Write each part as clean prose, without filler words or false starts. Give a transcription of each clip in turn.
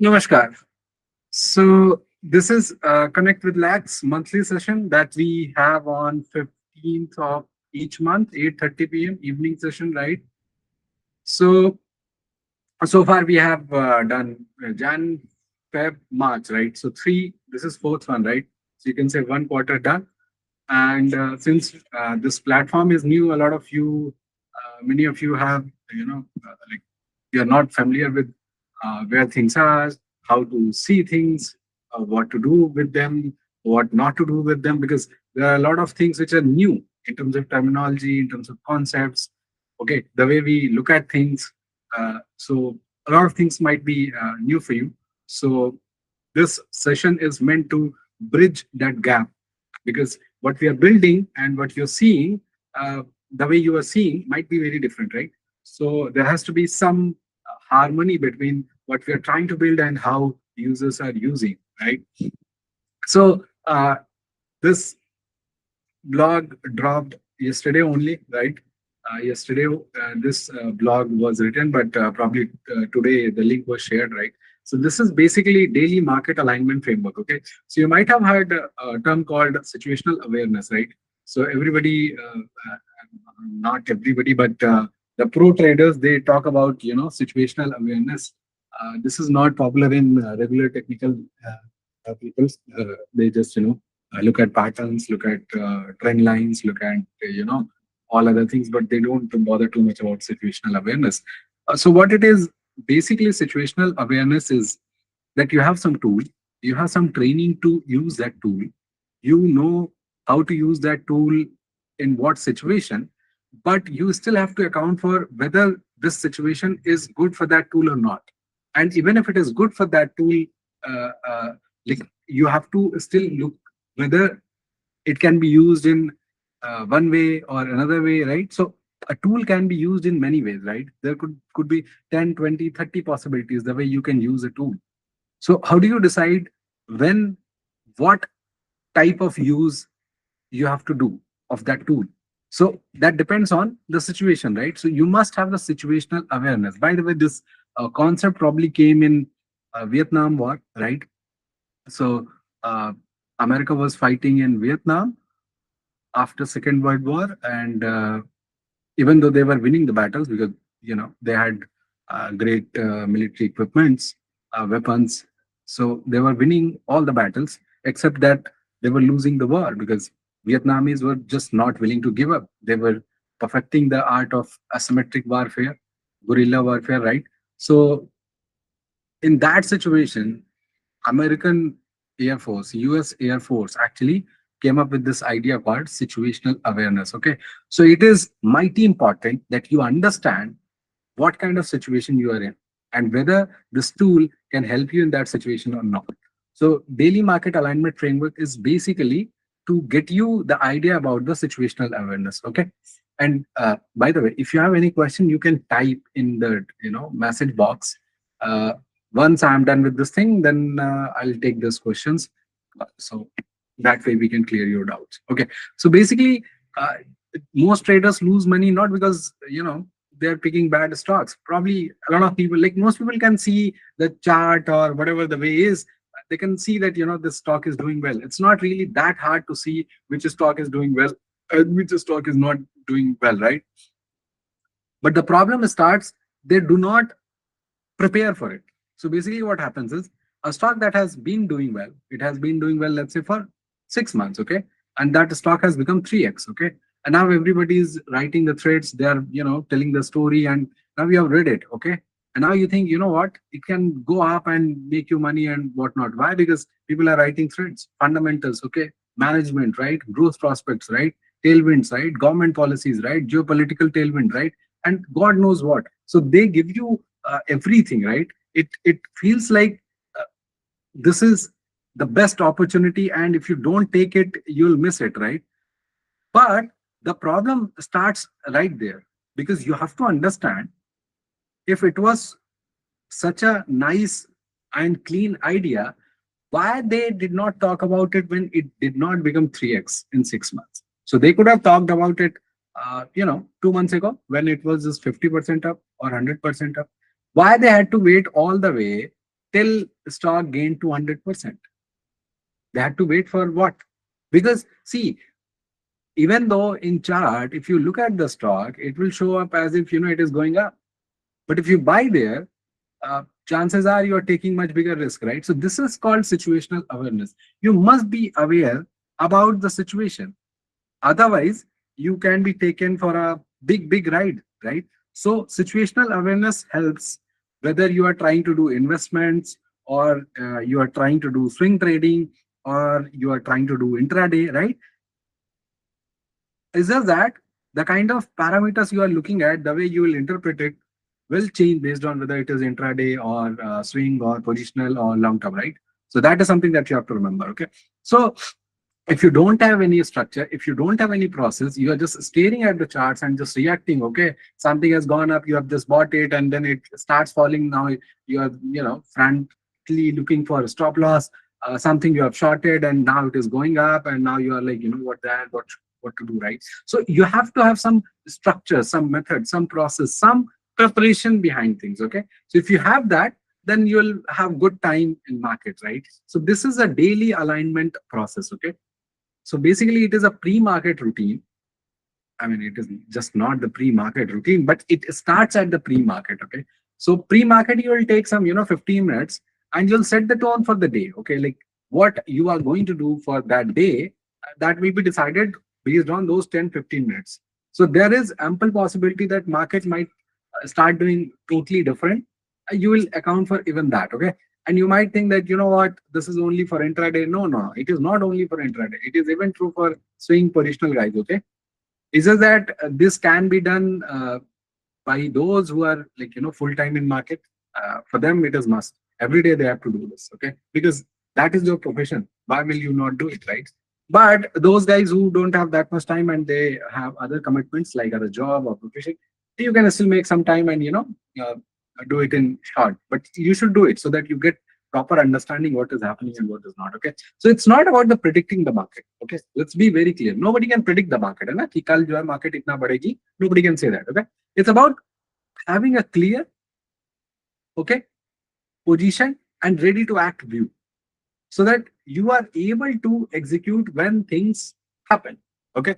Namaskar. So this is Connect with Lax monthly session that we have on 15th of each month, 8:30 p.m. evening session, right? So so far we have done Jan, Feb, March, right? So three. This is fourth one, right? So you can say one quarter done. And since this platform is new, a lot of you, many of you have, like you're not familiar with where things are, how to see things, what to do with them, what not to do with them, because there are a lot of things which are new in terms of terminology, in terms of concepts. Okay, the way we look at things. So a lot of things might be new for you. So this session is meant to bridge that gap because what we are building and what you're seeing, the way you are seeing might be very different, right? So there has to be some harmony between what we are trying to build and how users are using, right? So this blog dropped yesterday only, right? Yesterday, this blog was written, but probably today the link was shared, right? So this is basically daily market alignment framework. Okay, so you might have heard a term called situational awareness, right? So everybody, not everybody, but the pro traders, they talk about situational awareness. This is not popular in regular technical people. They just look at patterns, look at trend lines, look at all other things, but they don't bother too much about situational awareness. So what it is basically, situational awareness is that you have some tool, you have some training to use that tool, you know how to use that tool in what situation, but you still have to account for whether this situation is good for that tool or not. And even if it is good for that tool, uh, uh, like you have to still look whether it can be used in one way or another way, right? So a tool can be used in many ways, right? There could be 10, 20, 30 possibilities the way you can use a tool. So how do you decide when, what type of use you have to do of that tool? So that depends on the situation, right? So you must have the situational awareness. By the way, this concept probably came in Vietnam War, right? So uh, America was fighting in Vietnam after Second World War, and even though they were winning the battles because they had great military equipments, weapons, so they were winning all the battles, except that they were losing the war because Vietnamese were just not willing to give up. They were perfecting the art of asymmetric warfare, guerrilla warfare, right? So in that situation, American Air Force, US Air Force actually came up with this idea called situational awareness. Okay. So it is mighty important that you understand what kind of situation you are in and whether this tool can help you in that situation or not. So daily market alignment framework is basically to get you the idea about the situational awareness. Okay. And by the way, if you have any question, you can type in the message box. Uh, Once I'm done with this thing, then I'll take those questions. So that way we can clear your doubts. Okay. So basically, uh, most traders lose money not because they're picking bad stocks. Probably a lot of people, like most people, can see the chart or whatever the way is. They can see that this stock is doing well. It's not really that hard to see which stock is doing well and which stock is not doing well, right? But the problem starts, they do not prepare for it. So basically, what happens is a stock that has been doing well, it has been doing well, let's say for 6 months, okay, and that stock has become 3x, okay, and now everybody is writing the threads, they are telling the story, and now you have read it, okay, and now you think, you know what, it can go up and make you money and whatnot. Why? Because people are writing threads, fundamentals, okay, management, right, growth prospects, right, tailwinds, right, government policies, right, geopolitical tailwind, right, and God knows what. So they give you everything, right? It feels like uh, this is the best opportunity, and if you don't take it, you'll miss it, right? But the problem starts right there, because you have to understand, if it was such a nice and clean idea, why they did not talk about it when it did not become 3x in 6 months? So they could have talked about it 2 months ago when it was just 50% up or 100% up. Why they had to wait all the way till stock gained 200%. They had to wait for what? Because see, even though in chart, if you look at the stock, it will show up as if it is going up. But if you buy there, chances are you are taking much bigger risk, right? So this is called situational awareness. You must be aware about the situation. Otherwise, you can be taken for a big ride, right? So situational awareness helps whether you are trying to do investments or you are trying to do swing trading or you are trying to do intraday, right? It's just that the kind of parameters you are looking at, the way you will interpret it, will change based on whether it is intraday or swing or positional or long term, right? So that is something that you have to remember. Okay. So if you don't have any structure, if you don't have any process, you are just staring at the charts and just reacting. Okay, something has gone up, you have just bought it, and then it starts falling. Now you are, frantically looking for a stop loss. Something you have shorted, and now it is going up, and now you are like, what to do, right? So you have to have some structure, some method, some process, some preparation behind things. Okay, so if you have that, then you'll have good time in market, right? So this is a daily alignment process. Okay, so basically, it is a pre-market routine. I mean, it is just not the pre-market routine, but it starts at the pre-market. Okay. So pre-market, you will take some, 15 minutes and you'll set the tone for the day. Okay. Like what you are going to do for that day, that will be decided based on those 10, 15 minutes. So there is ample possibility that market might start doing totally different. You will account for even that. Okay. And you might think that, this is only for intraday. No, no, it is not only for intraday. It is even true for swing positional guys. Okay. It's just that this can be done by those who are like, full time in market. For them, it is must. Every day they have to do this. Okay. Because that is your profession. Why will you not do it? Right. But those guys who don't have that much time and they have other commitments like other job or profession, you can still make some time and, uh, do it in short. But you should do it so that you get proper understanding what is happening and what is not. Okay. So it's not about the predicting the market. Okay. Let's be very clear. Nobody can predict the market. है ना कि कल जो है market इतना बढ़ेगी. Nobody can say that. Okay. It's about having a clear, okay, position and ready to act view so that you are able to execute when things happen. Okay.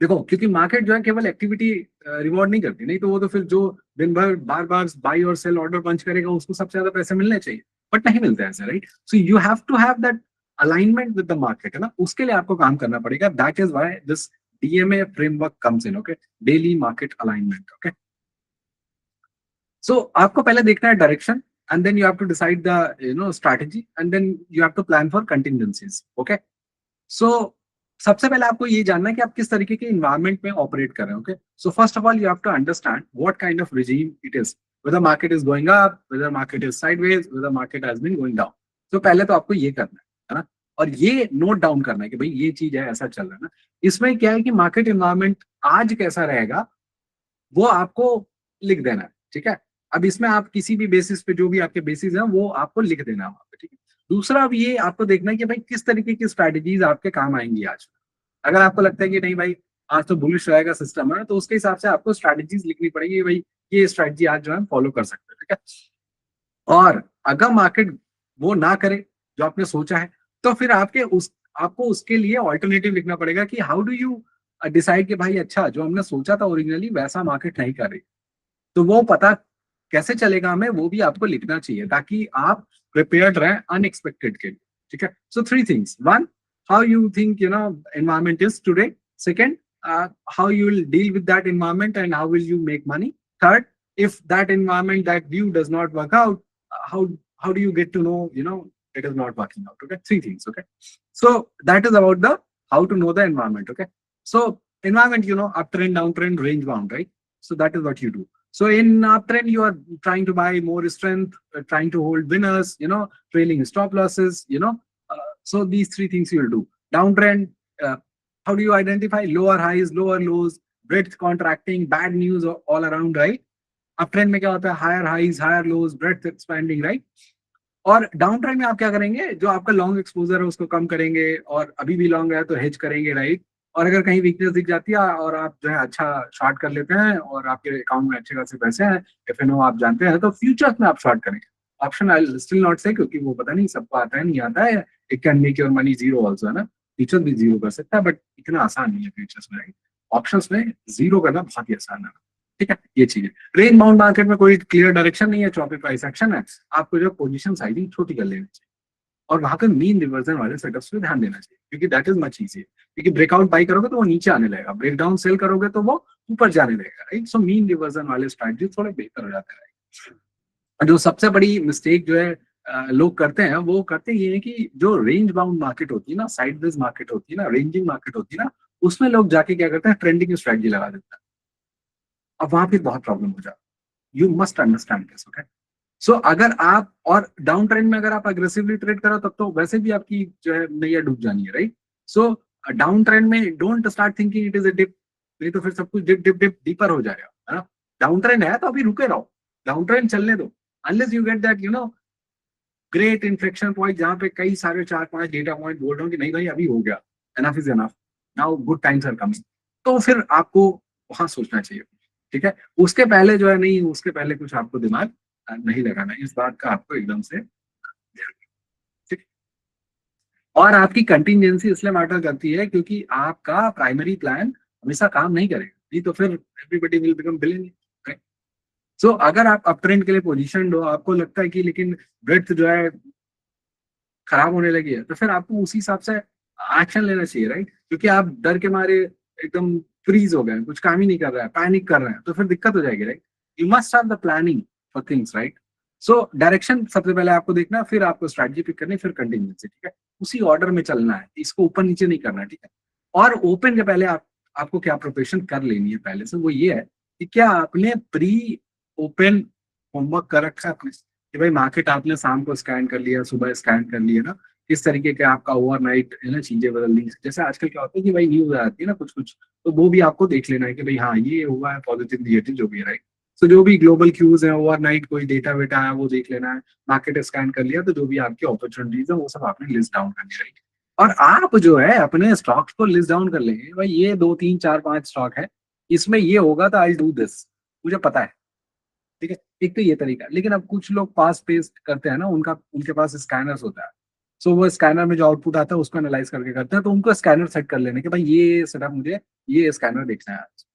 देखो क्योंकि मार्केट जो है केवल एक्टिविटी रिवॉर्ड नहीं करती, नहीं तो वो तो फिर जो दिन भर बार बार बाई और सेल ऑर्डर पंच करेगा उसको सबसे ज्यादा पैसे मिलने चाहिए, बट नहीं मिलते ऐसे, right? So you have to have that alignment with the market, है ना? उसके लिए आपको काम करना पड़ेगा. That is why this DMA framework comes in. Okay, daily market alignment. Okay, so आपको पहले देखना है direction and then you have to decide the strategy and then you have to plan for contingencies. Okay, so सबसे पहले आपको ये जानना है कि आप किस तरीके के इन्वायरमेंट में ऑपरेट कर रहे हैं. Okay, so first of all you have to understand what kind of regime it is, whether market is going up, whether market is sideways, whether market has been going down. तो पहले तो आपको ये करना है ना, और ये नोट डाउन करना है कि भाई ये चीज है, ऐसा चल रहा है ना. इसमें क्या है कि मार्केट इन्वायरमेंट आज कैसा रहेगा वो आपको लिख देना है. ठीक है, अब इसमें आप किसी भी बेसिस पे जो भी आपके बेसिस हैं वो आपको लिख देना है वहां पे. ठीक है, दूसरा अब ये आपको देखना है कि भाई किस तरीके की स्ट्रैटेजीज आपके काम आएंगी आज. अगर आपको लगता है कि नहीं भाई आज तो बुलिश रहेगा सिस्टम है, तो उसके हिसाब से आपको स्ट्रैटेजीज लिखनी पड़ेगी. भाई ये स्ट्रैटेजी आज जो है फॉलो कर सकते हैं. ठीक है, और अगर मार्केट वो ना करे जो आपने सोचा है, तो फिर आपको उसके लिए ऑल्टरनेटिव लिखना पड़ेगा कि हाउ डू यू डिसाइड कि भाई अच्छा जो हमने सोचा था ओरिजिनली वैसा मार्केट नहीं कर रही, तो वो पता कैसे चलेगा हमें, वो भी आपको लिखना चाहिए ताकि आप प्रिपेयर्ड रहें अनएक्सपेक्टेड के लिए. ठीक है, सो 3 things. 1, how you think environment is today. Second, how you will deal with that environment and how will you make money. Third, if that environment, that view does not work out, how do you get to know it is not working out. Okay, 3 things. Okay, so that is about the how to know the environment. Okay, so environment, uptrend, downtrend, range bound, right? So that is what you do. So in uptrend, you are trying to buy more strength, trying to hold winners, trailing stop losses, so these 3 things you will do. Downtrend, how do you identify lower highs, lower lows, breadth contracting, bad news all around, right? Uptrend में क्या होता है, higher highs, higher lows, breadth expanding, right? और down trend में आप क्या करेंगे, जो आपका लॉन्ग एक्सपोजर है उसको कम करेंगे, और अभी भी लॉन्ग है तो हेज करेंगे, राइट? और अगर कहीं वीकनेस दिख जाती है और आप जो है अच्छा शॉर्ट कर लेते हैं और आपके अकाउंट में अच्छे खासे पैसे हैं, एफएनओ आप जानते हैं, तो फ्यूचर्स में आप शॉर्ट करेंगे. ऑप्शन आई स्टिल नॉट से, क्योंकि वो पता नहीं सबको आता है नहीं आता है, it can make your money zero also, है ना, फ्यूचर भी जीरो कर सकता है, बट इतना आसान नहीं है फ्यूचर्स में, ऑप्शंस में जीरो करना बहुत ही आसान है। ठीक है, ये चीज है। रेंज बाउंड मार्केट में कोई क्लियर डायरेक्शन नहीं है, चौपी प्राइस एक्शन है, आपको जो पोजीशन साइजिंग छोटी कर लेनी चाहिए, और वहां पे मीन रिवर्जन वाले सेटअप्स पे ध्यान देना चाहिए, क्योंकि दैट इज मच इजी, क्योंकि ब्रेकआउट बाई करोगे तो वो नीचे आने लगेगा, ब्रेकडाउन सेल करोगे तो वो ऊपर जाने लगेगा, राइट। सो मीन रिवर्जन वाले स्ट्रैटेजी थोड़े बेहतर हो जाते हैं। जो सबसे बड़ी मिस्टेक जो है लोग करते हैं, वो करते ये है कि जो रेंज बाउंड मार्केट होती है ना, साइड वेज मार्केट होती है ना, रेंजिंग मार्केट होती है ना, उसमें लोग जाके क्या करते हैं, ट्रेंडिंग स्ट्रैटेजी लगा देते हैं। अब वहां पे बहुत प्रॉब्लम हो जाती है, you must understand this, okay. So अगर आप और डाउन ट्रेंड में अगर आप अग्रेसिवली ट्रेड करो, तब तो वैसे भी आपकी जो है नैया डूब जानी है, राइट। सो डाउन ट्रेंड में don't start thinking it is a dip, नहीं तो फिर सब कुछ डिप डिप डिप डीपर हो जाएगा, है ना। डाउन ट्रेंड है तो अभी रुके रहो, डाउन ट्रेंड चलने दो, unless you get that great inflection point, जहां पे कई सारे 4-5 डेटा पॉइंट बोल रहे हो कि नहीं भाई अभी हो गया, enough is enough, now good times are coming, तो फिर आपको वहां सोचना चाहिए। ठीक है, उसके पहले जो है नहीं, उसके पहले कुछ आपको दिमाग नहीं लगाना, इस बात का आपको एकदम से ध्यान रखना, ठीक है? और आपकी कंटिजेंसी इसलिए मैटर करती है क्योंकि आपका प्राइमरी प्लान हमेशा काम नहीं करेगा, नहीं तो फिर एवरीबडी विल बिकम बिलियनियर। सो अगर आप अप ट्रेंड के लिए पोजीशन हो, आपको लगता है कि लेकिन ब्रेड्थ जो है खराब होने लगी है, तो फिर आपको उसी हिसाब से एक्शन लेना चाहिए, राइट। क्योंकि आप डर के मारे एकदम फ्रीज हो गए, कुछ काम ही नहीं कर रहा है, पैनिक कर रहे हैं, तो फिर दिक्कत हो जाएगी, right. You must have the planning for things, right. So direction सबसे पहले आपको देखना, फिर आपको स्ट्रैटेजी पिक करनी, फिर कंटिन्यूसी, ठीक है, उसी ऑर्डर में चलना है, इसको ऊपर नीचे नहीं करना है, ठीक है। और ओपन के पहले आपको क्या प्रिपरेशन कर लेनी है पहले से, वो ये है कि क्या आपने प्री ओपन होमवर्क कर रखा है अपने, कि भाई मार्केट आपने शाम को स्कैन कर लिया, सुबह स्कैन कर लिया ना, किस तरीके के आपका ओवरनाइट है ना चीजें बदल दी, जैसे आजकल क्या होता है कि भाई न्यूज आती है ना कुछ कुछ, तो वो भी आपको देख लेना है कि भाई हाँ ये हुआ है, पॉजिटिव निगेटिव जो भी है, राइट। सो जो भी ग्लोबल क्यूज है, ओवरनाइट कोई डेटा वेटा है वो देख लेना है, मार्केट स्कैन कर लिया, तो जो भी आपकी अपॉर्चुनिटीज है वो सब आपने लिस्ट डाउन कर लिया, राइट। और आप जो है अपने स्टॉक्स को लिस्ट डाउन कर लेंगे, भाई ये 2 3 4 5 स्टॉक है, इसमें ये होगा तो आई डू दिस, मुझे पता है, ठीक है। एक तो ये तरीका, लेकिन अब कुछ लोग पास पेस्ट करते हैं ना, उनका उनके पास स्कैनर्स होता है, सो वो स्कैनर में जो आउटपुट आता है उसको एनालाइज करके करते हैं, तो उनको स्कैनर सेट कर लेने के भाई ये सेटअप मुझे ये स्कैनर देखना है आज,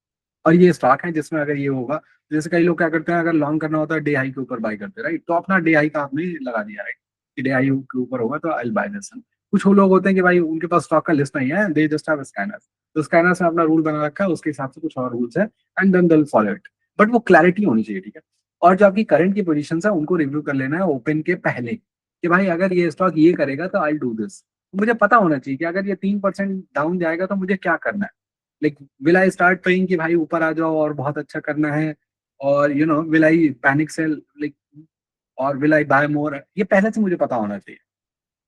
और ये स्टॉक है जिसमें अगर ये होगा, जैसे कई लोग क्या करते हैं, अगर लॉन्ग करना होता है डे हाई के ऊपर बाई करते हैं, राइट, तो अपना डे हाई का आपने लगा दिया, राइट, कि डे हाई के ऊपर होगा तो आई बाय दिस। कुछ वो लोग होते हैं कि भाई उनके पास स्टॉक का लिस्ट नहीं है, दे जस्ट हैव स्कैनर, तो स्कैनर से अपना रूल बना रखा है, उसके हिसाब से कुछ और रूल्स है, and then they follow it, but वो क्लैरिटी होनी चाहिए, ठीक है। और जो आपकी करंट की पोजीशन है उनको रिव्यू कर लेना है ओपन के पहले, कि भाई अगर ये स्टॉक ये करेगा तो आई डू दिस, मुझे पता होना चाहिए कि अगर ये 3% डाउन जाएगा तो मुझे क्या करना है, like will I start praying कि भाई ऊपर आ जाओ और बहुत अच्छा करना है, और will I panic sell, like, और विल आई बाय मोर, ये पहले से मुझे पता होना चाहिए।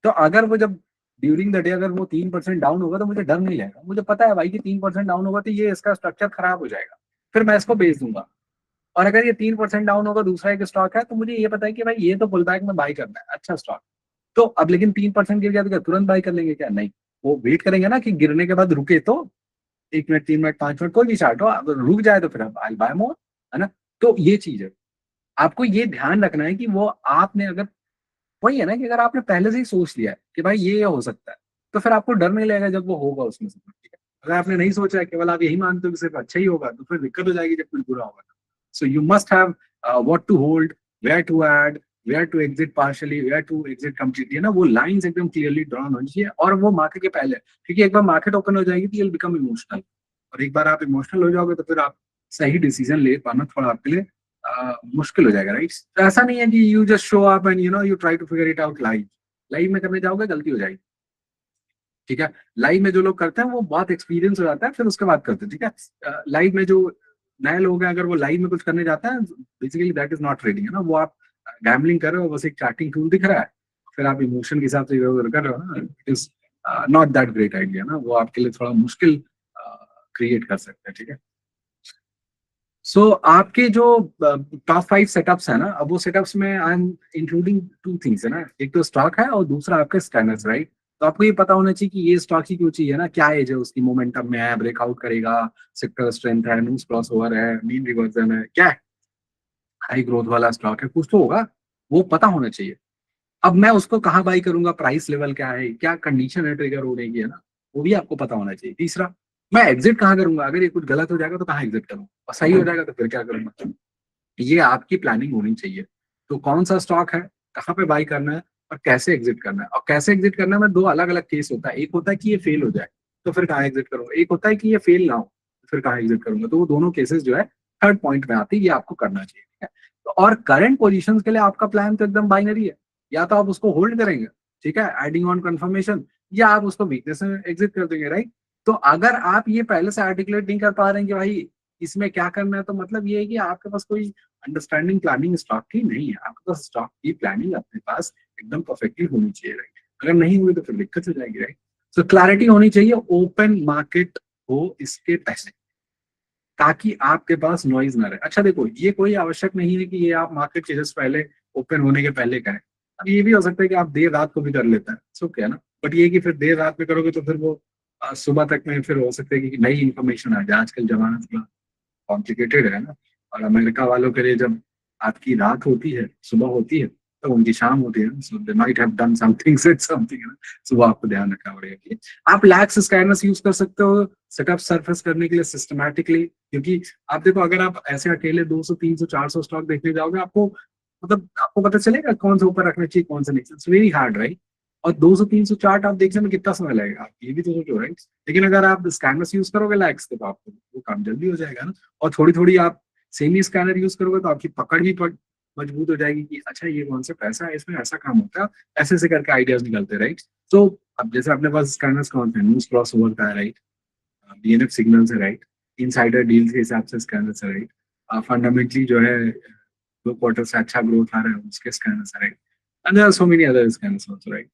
तो अगर वो जब ड्यूरिंग द डे अगर वो 3% डाउन होगा तो मुझे डर नहीं लगेगा, मुझे पता है भाई कि 3% डाउन होगा तो ये इसका स्ट्रक्चर खराब हो जाएगा, फिर मैं इसको बेच दूंगा। और अगर ये 3% डाउन होगा, दूसरा एक स्टॉक है, तो मुझे ये पता है कि भाई ये तो पुल बैक में बाई करना है, अच्छा स्टॉक, तो अब लेकिन 3% गिर गया तो क्या तुरंत बाई कर लेंगे क्या, नहीं, वो वेट करेंगे ना कि गिरने के बाद रुके तो 1 मिनट 3 मिनट 5 मिनट कोई भी चार्ट हो, अगर रुक जाए तो फिर अब आई बाय मोर, है ना। तो ये चीज है, आपको ये ध्यान रखना है कि वो आपने अगर, वही है ना कि अगर आपने पहले से ही सोच लिया है कि भाई ये हो सकता है, तो फिर आपको डर नहीं लगेगा जब वो होगा उसमें से, ठीक है। अगर आपने नहीं सोचा है, केवल आप यही मानते हो कि सिर्फ अच्छा ही होगा, तो फिर दिक्कत हो जाएगी जब कुछ बुरा होगा। So you must have what to hold, where to add, where to exit partially, where to exit completely, है ना, वो लाइंस एकदम क्लियरली ड्रॉन होनी चाहिए, और वो मार्केट के पहले, क्योंकि एक बार मार्केट ओपन हो जाएगी तो ये बिकम इमोशनल, और एक बार आप इमोशनल हो जाओगे तो फिर आप सही डिसीजन ले पाना थोड़ा आपके लिए मुश्किल हो जाएगा, राइट। तो ऐसा नहीं है कि you just show up and you try to figure it out live, live में करने जाओगे गलती हो जाएगी, ठीक है। लाइव में जो लोग करते हैं वो बहुत एक्सपीरियंस हो जाता है, फिर उसके बाद करते हैं, ठीक है। लाइव में जो नए लोग हैं, अगर वो लाइव में कुछ करने जाते हैं, basically that is not trading, है ना, वो आप गैम्बलिंग कर रहे हो, बस एक चार्टिंग टूल दिख रहा है, फिर आप इमोशन के हिसाब से इधर उधर कर रहे हो ना, it is not that great idea ना, वो आपके लिए थोड़ा मुश्किल क्रिएट कर सकते हैं, ठीक है। सो आपके जो टॉप 5 सेटअप्स है ना, अब वो सेटअप्स में आई एम इंक्लूडिंग 2 थिंग्स, है ना, एक तो स्टॉक है और दूसरा आपके स्कैनर्स, राइट। तो आपको ये पता होना चाहिए कि ये स्टॉक ही क्यों चाहिए ना, क्या एज है उसकी, मोमेंटम में है, ब्रेकआउट करेगा, सेक्टर स्ट्रेंथ है, न्यूज क्रॉस ओवर है, मीन रिवर्जन है, क्या है, हाई ग्रोथ वाला स्टॉक है, कुछ तो होगा, वो पता होना चाहिए। अब मैं उसको कहाँ बाई करूंगा, प्राइस लेवल क्या है, क्या कंडीशन है ट्रिगर होने की, है ना, वो भी आपको पता होना चाहिए। तीसरा, मैं एग्जिट कहाँ करूंगा, अगर ये कुछ गलत हो जाएगा तो कहाँ एग्जिट करूंगा, और सही हो जाएगा तो फिर क्या करूंगा। ये आपकी प्लानिंग होनी चाहिए। तो कौन सा स्टॉक है, कहाँ पे बाई करना है, और कैसे एग्जिट करना है। और कैसे एग्जिट करना है में दो अलग अलग केस होता है। एक होता है कि ये फेल हो जाए तो फिर कहाँ एग्जिट करूंगा, एक होता है कि ये फेल ना हो तो फिर कहाँ एग्जिट करूंगा। तो वो दोनों केसेस जो है थर्ड पॉइंट में आती है, ये आपको करना चाहिए, ठीक है। तो और करंट पोजीशंस के लिए आपका प्लान तो एकदम बाइनरी है, या तो आप उसको होल्ड करेंगे, ठीक है, एडिंग ऑन कंफर्मेशन, या आप उसको वीकनेस में एग्जिट कर देंगे, राइट। तो अगर आप ये पहले से आर्टिकुलेट नहीं कर पा रहे हैं कि भाई इसमें क्या करना है, तो मतलब ये है कि आपके पास कोई अंडरस्टैंडिंग प्लानिंग स्टॉक की नहीं है। आपके पास स्टॉक की प्लानिंग अपने पास एकदम परफेक्टली होनी चाहिए, राइट। अगर नहीं हुई तो फिर दिक्कत हो जाएगी, राइट। सो क्लैरिटी होनी चाहिए, ओपन मार्केट हो इसके पहले, ताकि आपके पास नॉइज ना रहे। अच्छा देखो, ये कोई आवश्यक नहीं है कि ये आप मार्केट के जस्ट पहले, ओपन होने के पहले करें। अब ये भी हो सकता है कि आप देर रात को भी कर लेते हैं, सो क्या ना, बट ये कि फिर देर रात में करोगे तो फिर वो सुबह तक में फिर हो सकता है कि नई इन्फॉर्मेशन आ जाए। आजकल जमाना थोड़ा कॉम्प्लिकेटेड है ना। और अमेरिका वालों के लिए जब आपकी रात होती है, सुबह होती है, तो उनकी शाम होती है, so they might have done something, said something, है ना। सो वो आपको ध्यान रखना पड़ेगा कि आप लैक्स स्कैनर्स यूज कर सकते हो सेटअप सरफेस करने के लिए सिस्टमैटिकली। क्योंकि आप देखो, अगर आप ऐसे अकेले 200 300 400 स्टॉक देखने जाओगे, आपको मतलब आपको पता चलेगा कौन सा ऊपर रखना चाहिए, कौन सा नहीं। It's very hard, right. और 200 300 चार्ट आप देखने में कितना समय लगेगा, आप ये भी तो सोचो, राइट। लेकिन अगर आप स्कैनर्स यूज करोगे लैक्स के, तो आपको वो काम जल्दी हो जाएगा ना। और थोड़ी थोड़ी आप सेमी स्कैनर यूज करोगे तो आपकी पकड़ भी मजबूत हो जाएगी कि अच्छा ये कौन सा पैसा है, इसमें ऐसा काम होता है, ऐसे ऐसे करके आइडियाज निकलते, राइट। तो अब जैसे अपने पास स्कैनर्स कौन से, न्यूज क्रॉस ओवर का है, राइट, बीएनएफ सिग्नल से, राइट, इनसाइडर डील के हिसाब से स्कैनर से, राइट, फंडामेंटली जो है 2 क्वार्टर से अच्छा ग्रोथ आ रहा है उसके स्कैनर से, right. And there are so many other scanners also, right.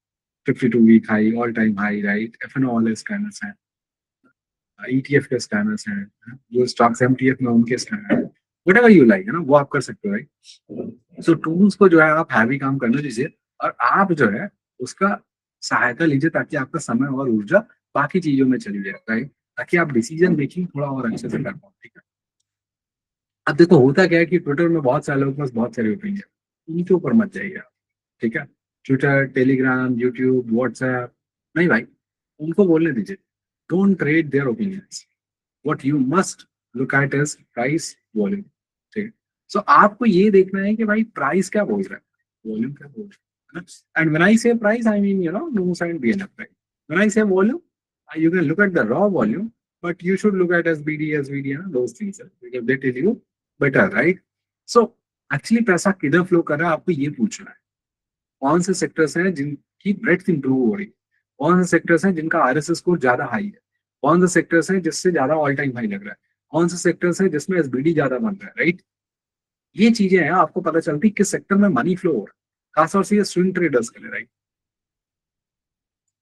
52 week high, all time high, right, FNO वाले स्कैनर्स हैं, ईटीएफ के स्कैनर्स हैं, जो स्टॉक्स एमटीएफ में उनके स्कैनर हैं, वट यू लाइक, है ना, वो आप कर सकते हो, राइट। सो टूल्स को जो है आप हैवी काम करने दीजिए, और आप जो है उसका सहायता लीजिए, ताकि आपका समय और ऊर्जा बाकी चीजों में चली जाए, राइट, ताकि आप डिसीजन मेकिंग थोड़ा और अच्छे से कर पाओ, ठीक है। अब देखो होता क्या है कि ट्विटर में बहुत सारे लोगों के पास बहुत सारी ओपिनियन, उनके ऊपर मत जाइए आप, ठीक है। ट्विटर, टेलीग्राम, यूट्यूब, व्हाट्सएप, नहीं भाई, उनको बोलने दीजिए। Don't trade their opinions, what you must look at is price, volume, ठीक है। सो आपको ये देखना है कि भाई प्राइस क्या बोल रहा है, वॉल्यूम क्या बोल रहा है। एंड व्हेन आई से price, I mean moves and BNF, right. When I से volume, you can look at the raw volume, but you should look at SBD, SVD, those things, because they tell you better, right? So actually पैसा किधर flow कर रहा है, आपको ये पूछना है। कौन से सेक्टर्स हैं जिनकी ब्रेड्थ इंप्रूव हो रही है, कौन से सेक्टर्स हैं जिनका आरएसएस स्कोर ज्यादा हाई है, कौन से सेक्टर्स हैं जिससे ज्यादा ऑल टाइम हाई लग रहा है, कौन से सेक्टर्स हैं जिसमें एसबीडी ज्यादा बन रहा है, राइट। ये चीजें हैं, आपको पता चलती किस सेक्टर में मनी फ्लो हो रहा है, खासतौर से ये स्विंग ट्रेडर्स के लिए, राइट।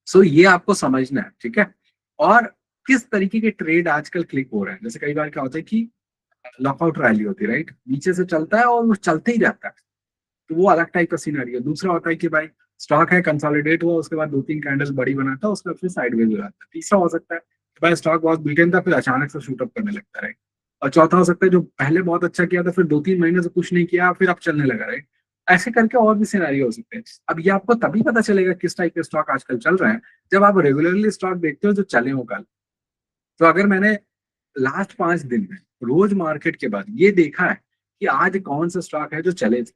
सो ये आपको समझना है, ठीक है। और किस तरीके के ट्रेड आजकल क्लिक हो रहे हैं, जैसे कई बार क्या होता है कि लॉकआउट रैली होती है, राइट, नीचे से चलता है और वो चलते ही रहता है, तो वो अलग टाइप का सीनरी है। दूसरा होता है कि भाई स्टॉक है, कंसोलिडेट हुआ, उसके बाद 2 3 कैंडल्स बड़ी बनाता है, उसके बाद फिर साइडवेज हो जाता है। तीसरा हो सकता है कि भाई स्टॉक बहुत बीटन था, फिर अचानक से शूट अप करने लगता है, राइट। और चौथा हो सकता है जो पहले बहुत अच्छा किया था, फिर 2 3 महीने से कुछ नहीं किया, फिर अब चलने लगा, राइट। ऐसे करके और भी सिनारियो हो सकते हैं। अब ये आपको तभी पता चलेगा किस टाइप के स्टॉक आजकल चल रहे हैं, जब आप रेगुलरली स्टॉक देखते हो जो चले हो कल। तो अगर मैंने लास्ट 5 दिन में रोज मार्केट के बाद ये देखा है कि आज कौन सा स्टॉक है जो चले थे,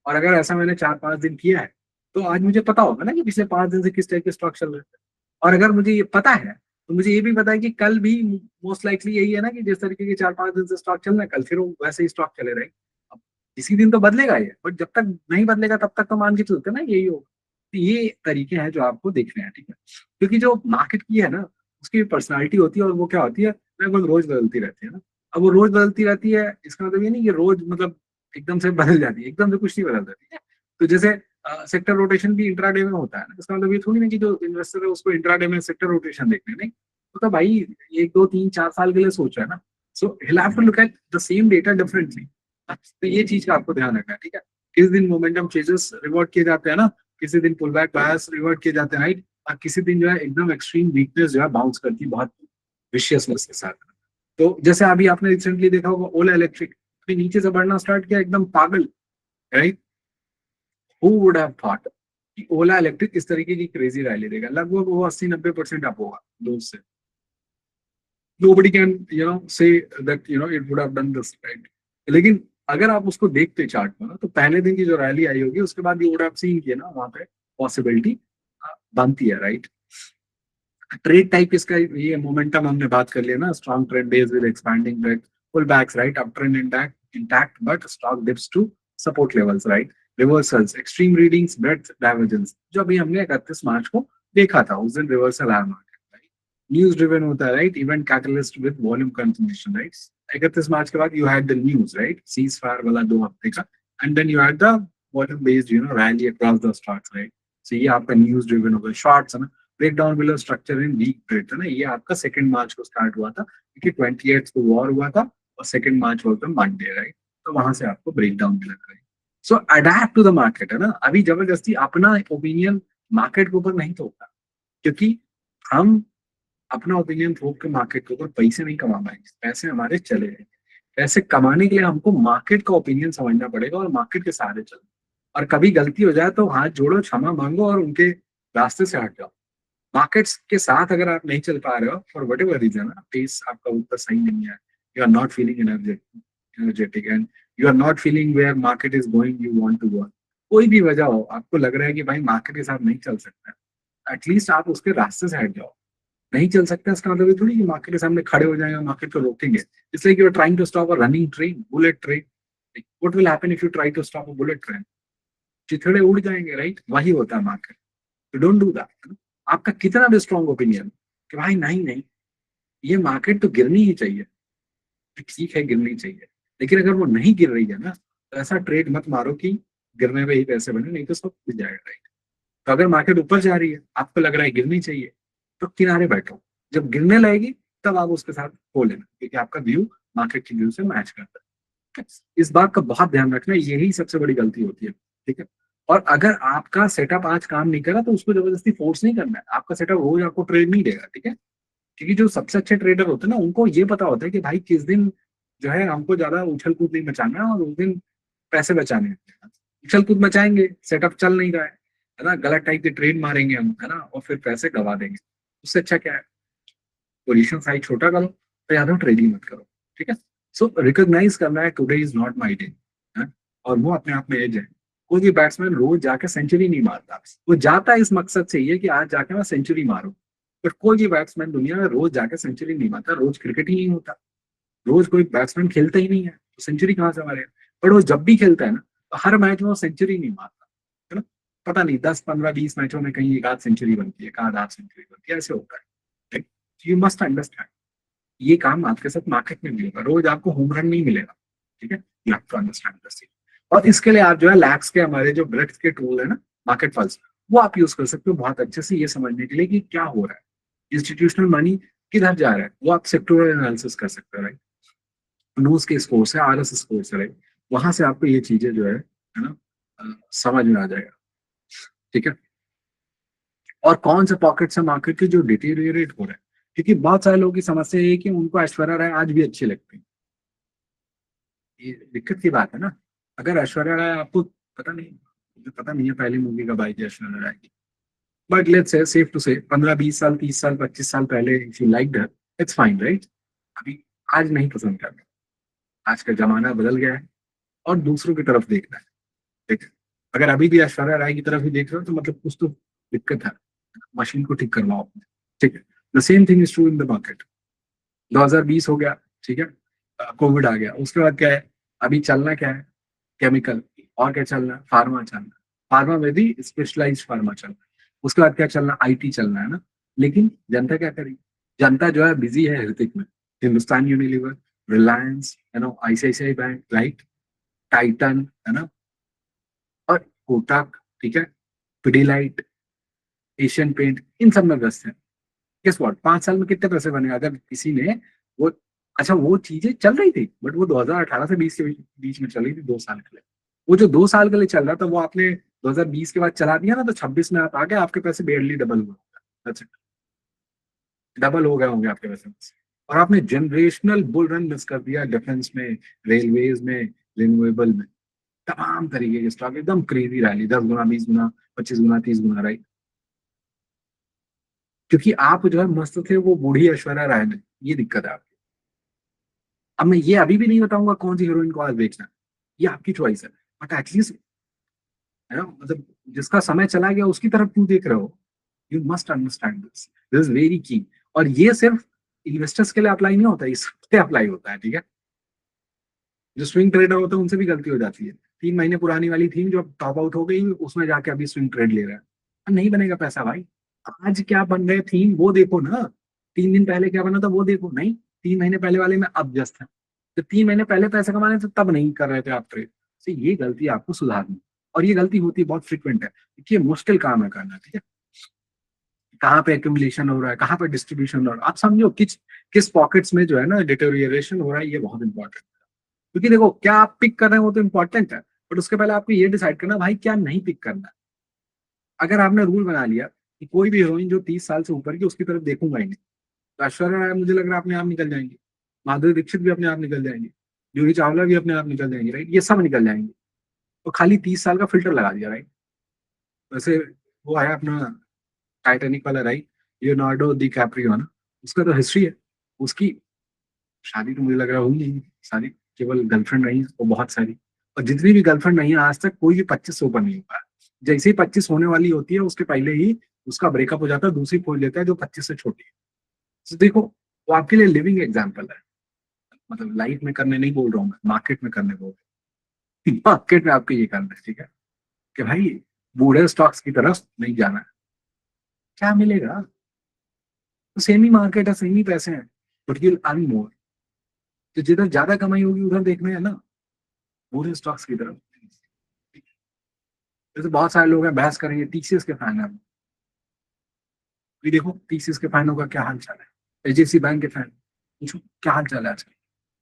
और अगर ऐसा मैंने 4 5 दिन किया है, तो आज मुझे पता होगा ना कि पिछले 5 दिन से किस टाइप के स्टॉक चल रहे थे। और अगर मुझे ये पता है, तो मुझे ये भी पता है कि कल भी मोस्ट लाइकली यही है ना, कि जिस तरीके के 4 5 दिन से स्टॉक चल रहा है, कल फिर वो वैसे ही स्टॉक चले रहे। अब इसी दिन तो बदलेगा ये, बट जब तक नहीं बदलेगा तब तक तो मान के चलते ना यही होगा। तो ये तरीके हैं जो आपको देखने हैं, ठीक है। क्योंकि जो मार्केट की है ना, उसकी पर्सनालिटी होती है, और वो क्या होती है, लगभग रोज बदलती रहती है ना। अब वो रोज बदलती रहती है, इसका मतलब ये नहीं कि रोज मतलब एकदम से बदल जाती है, एकदम से कुछ नहीं बदल जाती है। तो जैसे सेक्टर रोटेशन भी इंट्राडे में होता है ना, इसका मतलब ये थोड़ी ना कि जो इन्वेस्टर है उसको इंट्राडे में सेक्टर रोटेशन देखने, नहीं। तो भाई 1 2 3 4 साल के लिए सोच रहा है ना, so he'll have to look at the same data differently. तो ये चीज का आपको ध्यान रखना है, ठीक है। किस दिन मोमेंटम चेंजेस रिवर्ट किए जाते हैं ना, किसी दिन पुल बैक बायस रिवर्ट किए जाते हैं, राइट। और किसी दिन जो है एकदम एक्सट्रीम वीकनेस जो है बाउंस करती है बहुत विशियसनेस के साथ। तो जैसे अभी आपने रिसेंटली देखा होगा ओला इलेक्ट्रिक, नीचे से बढ़ना स्टार्ट किया एकदम पागल, right. Who would have thought कि ओला इलेक्ट्रिक इस तरीके की क्रेजी रैली देगा, लगभग वो 80-90% अप होगा दूर से। nobody can say that it would have done this, right? लेकिन अगर आप उसको देखते चार्ट में ना, तो पहले दिन की जो रैली आई होगी उसके बाद यू वुड हैव सीन कि ना वहां पे पॉसिबिलिटी बनती है, राइट? ट्रेड टाइप इसका ये मोमेंटम हमने बात कर लिया ना, strong trend days with expanding trade, pull backs, right? Up trend intact but stock dips to support levels, right? Reversals, extreme readings, breadth divergence, जो अभी हमने 31 मार्च को देखा था, उस दिन रिवर्सल आया मार्केट, राइट? न्यूज ड्रिवन होता है, right? Event catalyst with volume confirmation, right? 31 मार्च के बाद you had the news, right? Ceasefire वाला 2 हफ्ते का, and then you had the volume based rally across the stocks, right? So ये आपका न्यूज ड्रिवन होगा। शॉर्ट्स है ना, break down below structure in weak trade था ना, ये आपका 2 मार्च को स्टार्ट हुआ था, क्योंकि 28 को वॉर हुआ था और 2 मार्च हुआ था मंडे, राइट? तो वहां से आपको ब्रेक डाउन मिला, right? So adept to the market है ना, अभी जबरदस्ती अपना ओपिनियन मार्केट के ऊपर नहीं थोपना, क्योंकि हम अपना ओपिनियन थोप के मार्केट के ऊपर पैसे नहीं कमा पाएंगे, पैसे हमारे चले जाएंगे। पैसे कमाने के लिए हमको मार्केट का ओपिनियन समझना पड़ेगा और मार्केट के सहारे चलना। और कभी गलती हो जाए तो हाथ जोड़ो, क्षमा मांगो और उनके रास्ते से हट जाओ। मार्केट्स के साथ अगर आप नहीं चल पा रहे हो for whatever reason, pace आपका उतना सही नहीं है, you are not feeling energetic and you are not feeling where market is going, you want to go, कोई भी वजह हो, आपको लग रहा है कि भाई मार्केट के साथ नहीं चल सकता, एटलीस्ट आप उसके रास्ते से हट जाओ। नहीं चल सकता इसका मतलब ये थोड़ी कि मार्केट के सामने खड़े हो जाएंगे, मार्केट को रोकेंगे। इसलिए you are trying to stop a running train, bullet train. What will happen if you try to stop a bullet train? चिथड़े उड़ जाएंगे, राइट? वही होता है market. You don't do that. आपका कितना भी स्ट्रॉन्ग ओपिनियन कि भाई नहीं नहीं, ये मार्केट तो गिरनी ही चाहिए, तो ठीक है गिरनी चाहिए, लेकिन अगर वो नहीं गिर रही है ना, तो ऐसा ट्रेड मत मारो कि गिरने पे ही पैसे बने, नहीं तो सब गिर जाएगा, राइट? तो अगर मार्केट ऊपर जा रही है, आपको लग रहा है गिरनी चाहिए, तो किनारे बैठो। जब गिरने लगेगी तब आप उसके साथ हो लेना, क्योंकि आपका व्यू मार्केट की व्यू से मैच करता है। ठीक है? इस बात का बहुत ध्यान रखना, यही सबसे बड़ी गलती होती है। ठीक है? और अगर आपका सेटअप आज काम नहीं करा तो उसको जबरदस्ती फोर्स नहीं करना है, आपका सेटअप रोज आपको ट्रेड नहीं देगा। ठीक है? क्योंकि जो सबसे अच्छे ट्रेडर होते हैं ना, उनको ये पता होता है कि भाई किस दिन जो है हमको ज्यादा उछल कूद नहीं मचाना है और उस दिन पैसे बचाने हैं। उछल कूद मचाएंगे, सेटअप चल नहीं रहा है ना, गलत टाइप के ट्रेड मारेंगे हम, है ना, और फिर पैसे गवा देंगे। उससे अच्छा क्या है, पोजीशन साइज छोटा करो, तो ज्यादा ट्रेडिंग मत करो। ठीक है? सो रिकॉग्नाइज करना है today is not my day, और वो अपने आप में एज है। कोई भी बैट्समैन रोज जाके सेंचुरी नहीं मारता, वो जाता है इस मकसद से ये कि आज जाके मैं सेंचुरी मारूं। बट कोई भी बैट्समैन दुनिया में रोज जाके सेंचुरी नहीं मारता, रोज क्रिकेट ही नहीं होता, रोज कोई बैट्समैन खेलता ही नहीं है, तो सेंचुरी कहाँ से मारेगा? बट वो जब भी खेलता है ना, तो हर मैच में वो सेंचुरी नहीं मारता, है ना? पता नहीं 10-15-20 मैचों में कहीं एक आध सेंचुरी बनती है, एक आध सेंचुरी बनती है, ऐसे होता है। यू मस्ट अंडरस्टैंड, ये काम आपके साथ मार्केट में मिलेगा, रोज आपको होम रन नहीं मिलेगा। ठीक है? You have to understand this. और इसके लिए आप जो है लैक्स के हमारे जो ब्रेथ के टूल है ना, मार्केट पल्स, वो आप यूज कर सकते हो बहुत अच्छे से ये समझने के लिए कि क्या हो रहा है, इंस्टीट्यूशनल मनी किधर जा रहा है, वो आप सेक्टोरल एनालिसिस कर सकते हो, राइट? नोज के स्कोर से, आर एस स्कोर से, राइट? वहां से आपको ये चीजें जो है ना, समझ में आ जाएगा। ठीक है? और कौन से पॉकेट्स है मार्केट के जो डिटेरियोरेट हो रहे हैं, क्योंकि बहुत सारे लोगों की समस्या ये है कि उनको ऐश्वर्या राय आज भी अच्छी लगती है। ये दिक्कत की बात है ना। अगर ऐश्वर्या राय आपको पता नहीं, मुझे पता नहीं है पहली मूवी कब आई थी ऐश्वर्या राय की, but let's say safe to say 15-20 साल, 30 साल, 25 साल पहले if you like that, it's fine, right? अभी आज नहीं पसंद करना, आज का जमाना बदल गया है और दूसरों की तरफ देखना है। ठीक है? अगर अभी भी ऐश्वर्या राय की तरफ ही देख रहे हो तो मतलब कुछ तो दिक्कत है, मशीन को ठीक करवाओ अपने। ठीक है? The same thing is true in the market. 2020 हो गया, ठीक है, कोविड आ गया, उसके बाद क्या है, अभी चलना क्या है, केमिकल। और क्या चलना है, फार्मा चलना है, फार्मा में भी स्पेशलाइज फार्मा चलना है। उसके बाद क्या चलना, आईटी चलना है ना। लेकिन जनता क्या करेगी? जनता जो है बिजी है हृतिक में, Hindustan Unilever, Reliance, ICICI bank, right, Titan, है ना, और कोटक, ठीक है, पिडीलाइट, एशियन पेंट, इन सब में व्यस्त है। गेस व्हाट, 5 साल में कितने पैसे बने अगर किसी ने वो, अच्छा वो चीजें चल रही थी बट वो 2018 से 20 के बीच में चल रही थी, 2 साल के लिए। वो जो 2 साल के लिए चल रहा था वो आपने 2020 के बाद चला दिया ना, तो 26 में आप आ गए, आपके पैसे बेयरली डबल हुए, डबल हो गए होंगे आपके पैसे। और आपने जनरेशनल बुल रन मिस कर दिया डिफेंस में, रेलवेज में, रिन्यूएबल में। तमाम तरीके के स्टॉक एकदम क्रेजी रैली, 10 गुना, 20 गुना, 25 गुना, 30 गुना, राइट। क्योंकि आप जो है मस्त थे वो बूढ़ी ऐश्वर्या राय में, ये दिक्कत है आपकी। अब मैं ये अभी भी नहीं बताऊंगा कौन सी हीरोइन को आज बेचना है, ये आपकी चॉइस है। बट एटलीस्ट, है ना, मतलब जिसका समय चला गया उसकी तरफ क्यों देख रहे हो? You must understand this, this is very की। और ये सिर्फ इन्वेस्टर्स के लिए अप्लाई नहीं होता, ये सबसे अप्लाई होता है, ठीक है। जो स्विंग ट्रेडर होते हैं उनसे भी गलती हो जाती है। 3 महीने पुरानी वाली थीम जो अब टॉप आउट हो गई, उसमें जाके अभी स्विंग ट्रेड ले रहा है, नहीं बनेगा पैसा भाई। आज क्या बन रहे थीम वो देखो ना, 3 दिन पहले क्या बना था वो देखो, नहीं 3 महीने पहले वाले में अब जस्ट है। जब 3 महीने पहले पैसे कमाने थे तब नहीं कर रहे थे आप ट्रेड। तो ये गलती आपको सुधारनी, और ये गलती होती बहुत फ्रिक्वेंट है, देखिए मुश्किल काम है करना, ठीक है। कहाँ पे एक्यूमुलेशन हो रहा है, कहाँ पे डिस्ट्रीब्यूशन हो रहा है, आप समझो किस किस पॉकेट्स में जो है ना डिटोरिएशन हो रहा है, ये बहुत इंपॉर्टेंट है। क्योंकि देखो क्या आप पिक कर रहे हैं वो तो इंपॉर्टेंट है, बट उसके पहले आपको ये डिसाइड करना भाई क्या नहीं पिक करना है। अगर आपने रूल बना लिया कि कोई भी हीरोइन जो 30 साल से ऊपर की उसकी तरफ देखूंगा ही नहीं, तो ऐश्वर्या राय मुझे लग रहा है अपने आप निकल जाएंगी, माधुरी दीक्षित भी अपने आप निकल जाएंगी, जूही चावला भी अपने आप निकल जाएंगी, राइट, ये सब निकल जाएंगे। तो खाली 30 साल का फिल्टर लगा दिया, राइट। वैसे वो आया अपना टाइटैनिक वाला, राइट, लियोनार्डो दी कैप्रियो ना, उसका तो हिस्ट्री है। उसकी शादी तो मुझे लग रहा है होगी नहीं, शादी केवल गर्लफ्रेंड रही वो बहुत सारी। और जितनी भी गर्लफ्रेंड नहीं है आज तक कोई भी 25 से ऊपर नहीं हुआ है। जैसे ही 25 होने वाली होती है उसके पहले ही उसका ब्रेकअप हो जाता है, दूसरी खोज लेता है जो 25 से छोटी है। तो देखो वो आपके लिए लिविंग एग्जाम्पल है। मतलब लाइफ में करने नहीं बोल रहा हूँ मैं, मार्केट में करने बोल रहा हूँ। मार्केट में आपको ये करना है, ठीक है, कि भाई बूढ़े स्टॉक्स की तरफ नहीं जाना है। क्या मिलेगा? तो सेम ही मार्केट है, सेम ही पैसे हैं, बट यू अर्न मोर। तो जिधर ज्यादा कमाई होगी उधर देखना है ना, बूढ़े स्टॉक्स की तरफ। जैसे बहुत सारे लोग हैं बहस करेंगे टीसीएस के फैन है, भी देखो टीसीएस के फैनों का क्या हाल चाल है, एचडीएफसी बैंक के फैन पूछो क्या हाल चाल है आजकल,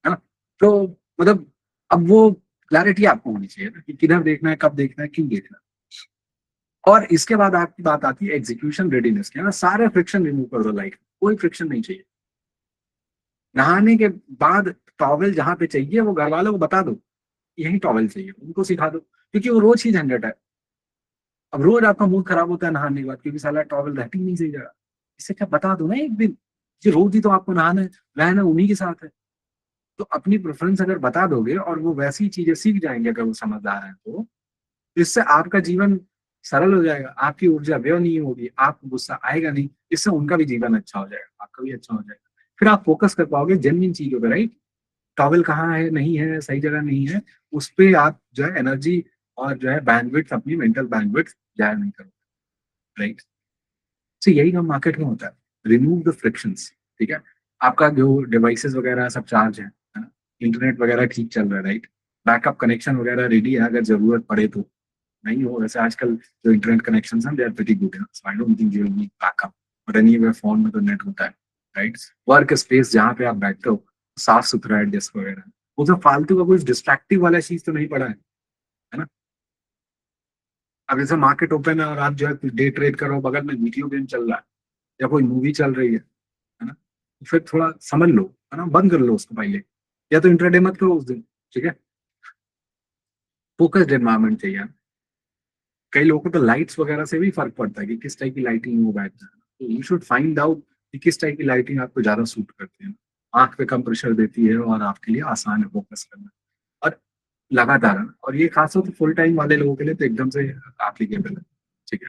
है ना। तो मतलब अब वो क्लैरिटी आपको होनी चाहिए ना कि किधर देखना है, कब देखना है, क्यों देखना है। और इसके बाद आपकी बात आती है एग्जीक्यूशन रेडीनेस की, है ना। सारे फ्रिक्शन रिमूव कर दो लाइफ, कोई फ्रिक्शन नहीं चाहिए। नहाने के बाद टॉवेल जहां पे चाहिए वो घर वालों को बता दो, यही टॉवेल चाहिए, उनको सिखा दो, क्योंकि वो रोज ही झंझट है। अब रोज आपका मूड खराब होता है नहाने के बाद क्योंकि साला टॉवल रहती ही नहीं सही जगह, इससे क्या बता दो ना एक दिन कि रोज ही तो आपको नहाना है, रहना उन्हीं के साथ है। तो अपनी प्रेफरेंस अगर बता दोगे और वो वैसी चीजें सीख जाएंगे अगर वो समझदार हैं तो इससे आपका जीवन सरल हो जाएगा, आपकी ऊर्जा व्यय नहीं होगी, आपको गुस्सा आएगा नहीं, इससे उनका भी जीवन अच्छा हो जाएगा, आपका भी अच्छा हो जाएगा। फिर आप फोकस कर पाओगे जेन्युइन चीजों पे, राइट। टॉवल कहाँ है, नहीं है, सही जगह नहीं है, उस पे आप जो है एनर्जी और जो है बैंडविड्थ, अपनी मेंटल बैंडविड्थ जाया नहीं करोगे, राइट। तो यही काम मार्केट में होता है, रिमूव द फ्रिक्शंस, ठीक है। आपका जो डिवाइसेस वगैरह सब चार्ज है ना, इंटरनेट वगैरह ठीक चल रहा है, राइट, बैकअप कनेक्शन वगैरह रेडी है अगर जरूरत पड़े तो। नहीं हो वैसे आजकल जो इंटरनेट कनेक्शन हैं they are pretty good, so I don't think you will need backup, but anyway phone में तो नेट होता है, राइट। वर्क स्पेस जहाँ पे आप बैठते हो साफ सुथरा है, डेस्क वगैरह, वो तो फालतू का कुछ डिस्ट्रैक्टिव वाला चीज तो नहीं पड़ा है ना। अब जैसे मार्केट ओपन है और आप जो है डे ट्रेड करो, बगल में वीडियो गेम चल रहा है या कोई मूवी चल रही है ना, तो फिर थोड़ा समझ लो, है ना, बंद कर लो उसको पहले, या तो इंट्राडे मत करो उस दिन, ठीक है। फोकस्ड एनवायरनमेंट चाहिए। कई लोगों को तो लाइट्स वगैरह से भी फर्क पड़ता है कि किस टाइप की लाइटिंग वो बैठता है, तो यू शुड फाइंड आउट कि किस टाइप की लाइटिंग आपको ज्यादा सूट करती है, आंख पे कम प्रेशर देती है और आपके लिए आसान है फोकस करना, और लगातार है। और ये खासतौर से फुल टाइम वाले लोगों के लिए तो एकदम से एप्लीकेबल है, ठीक है।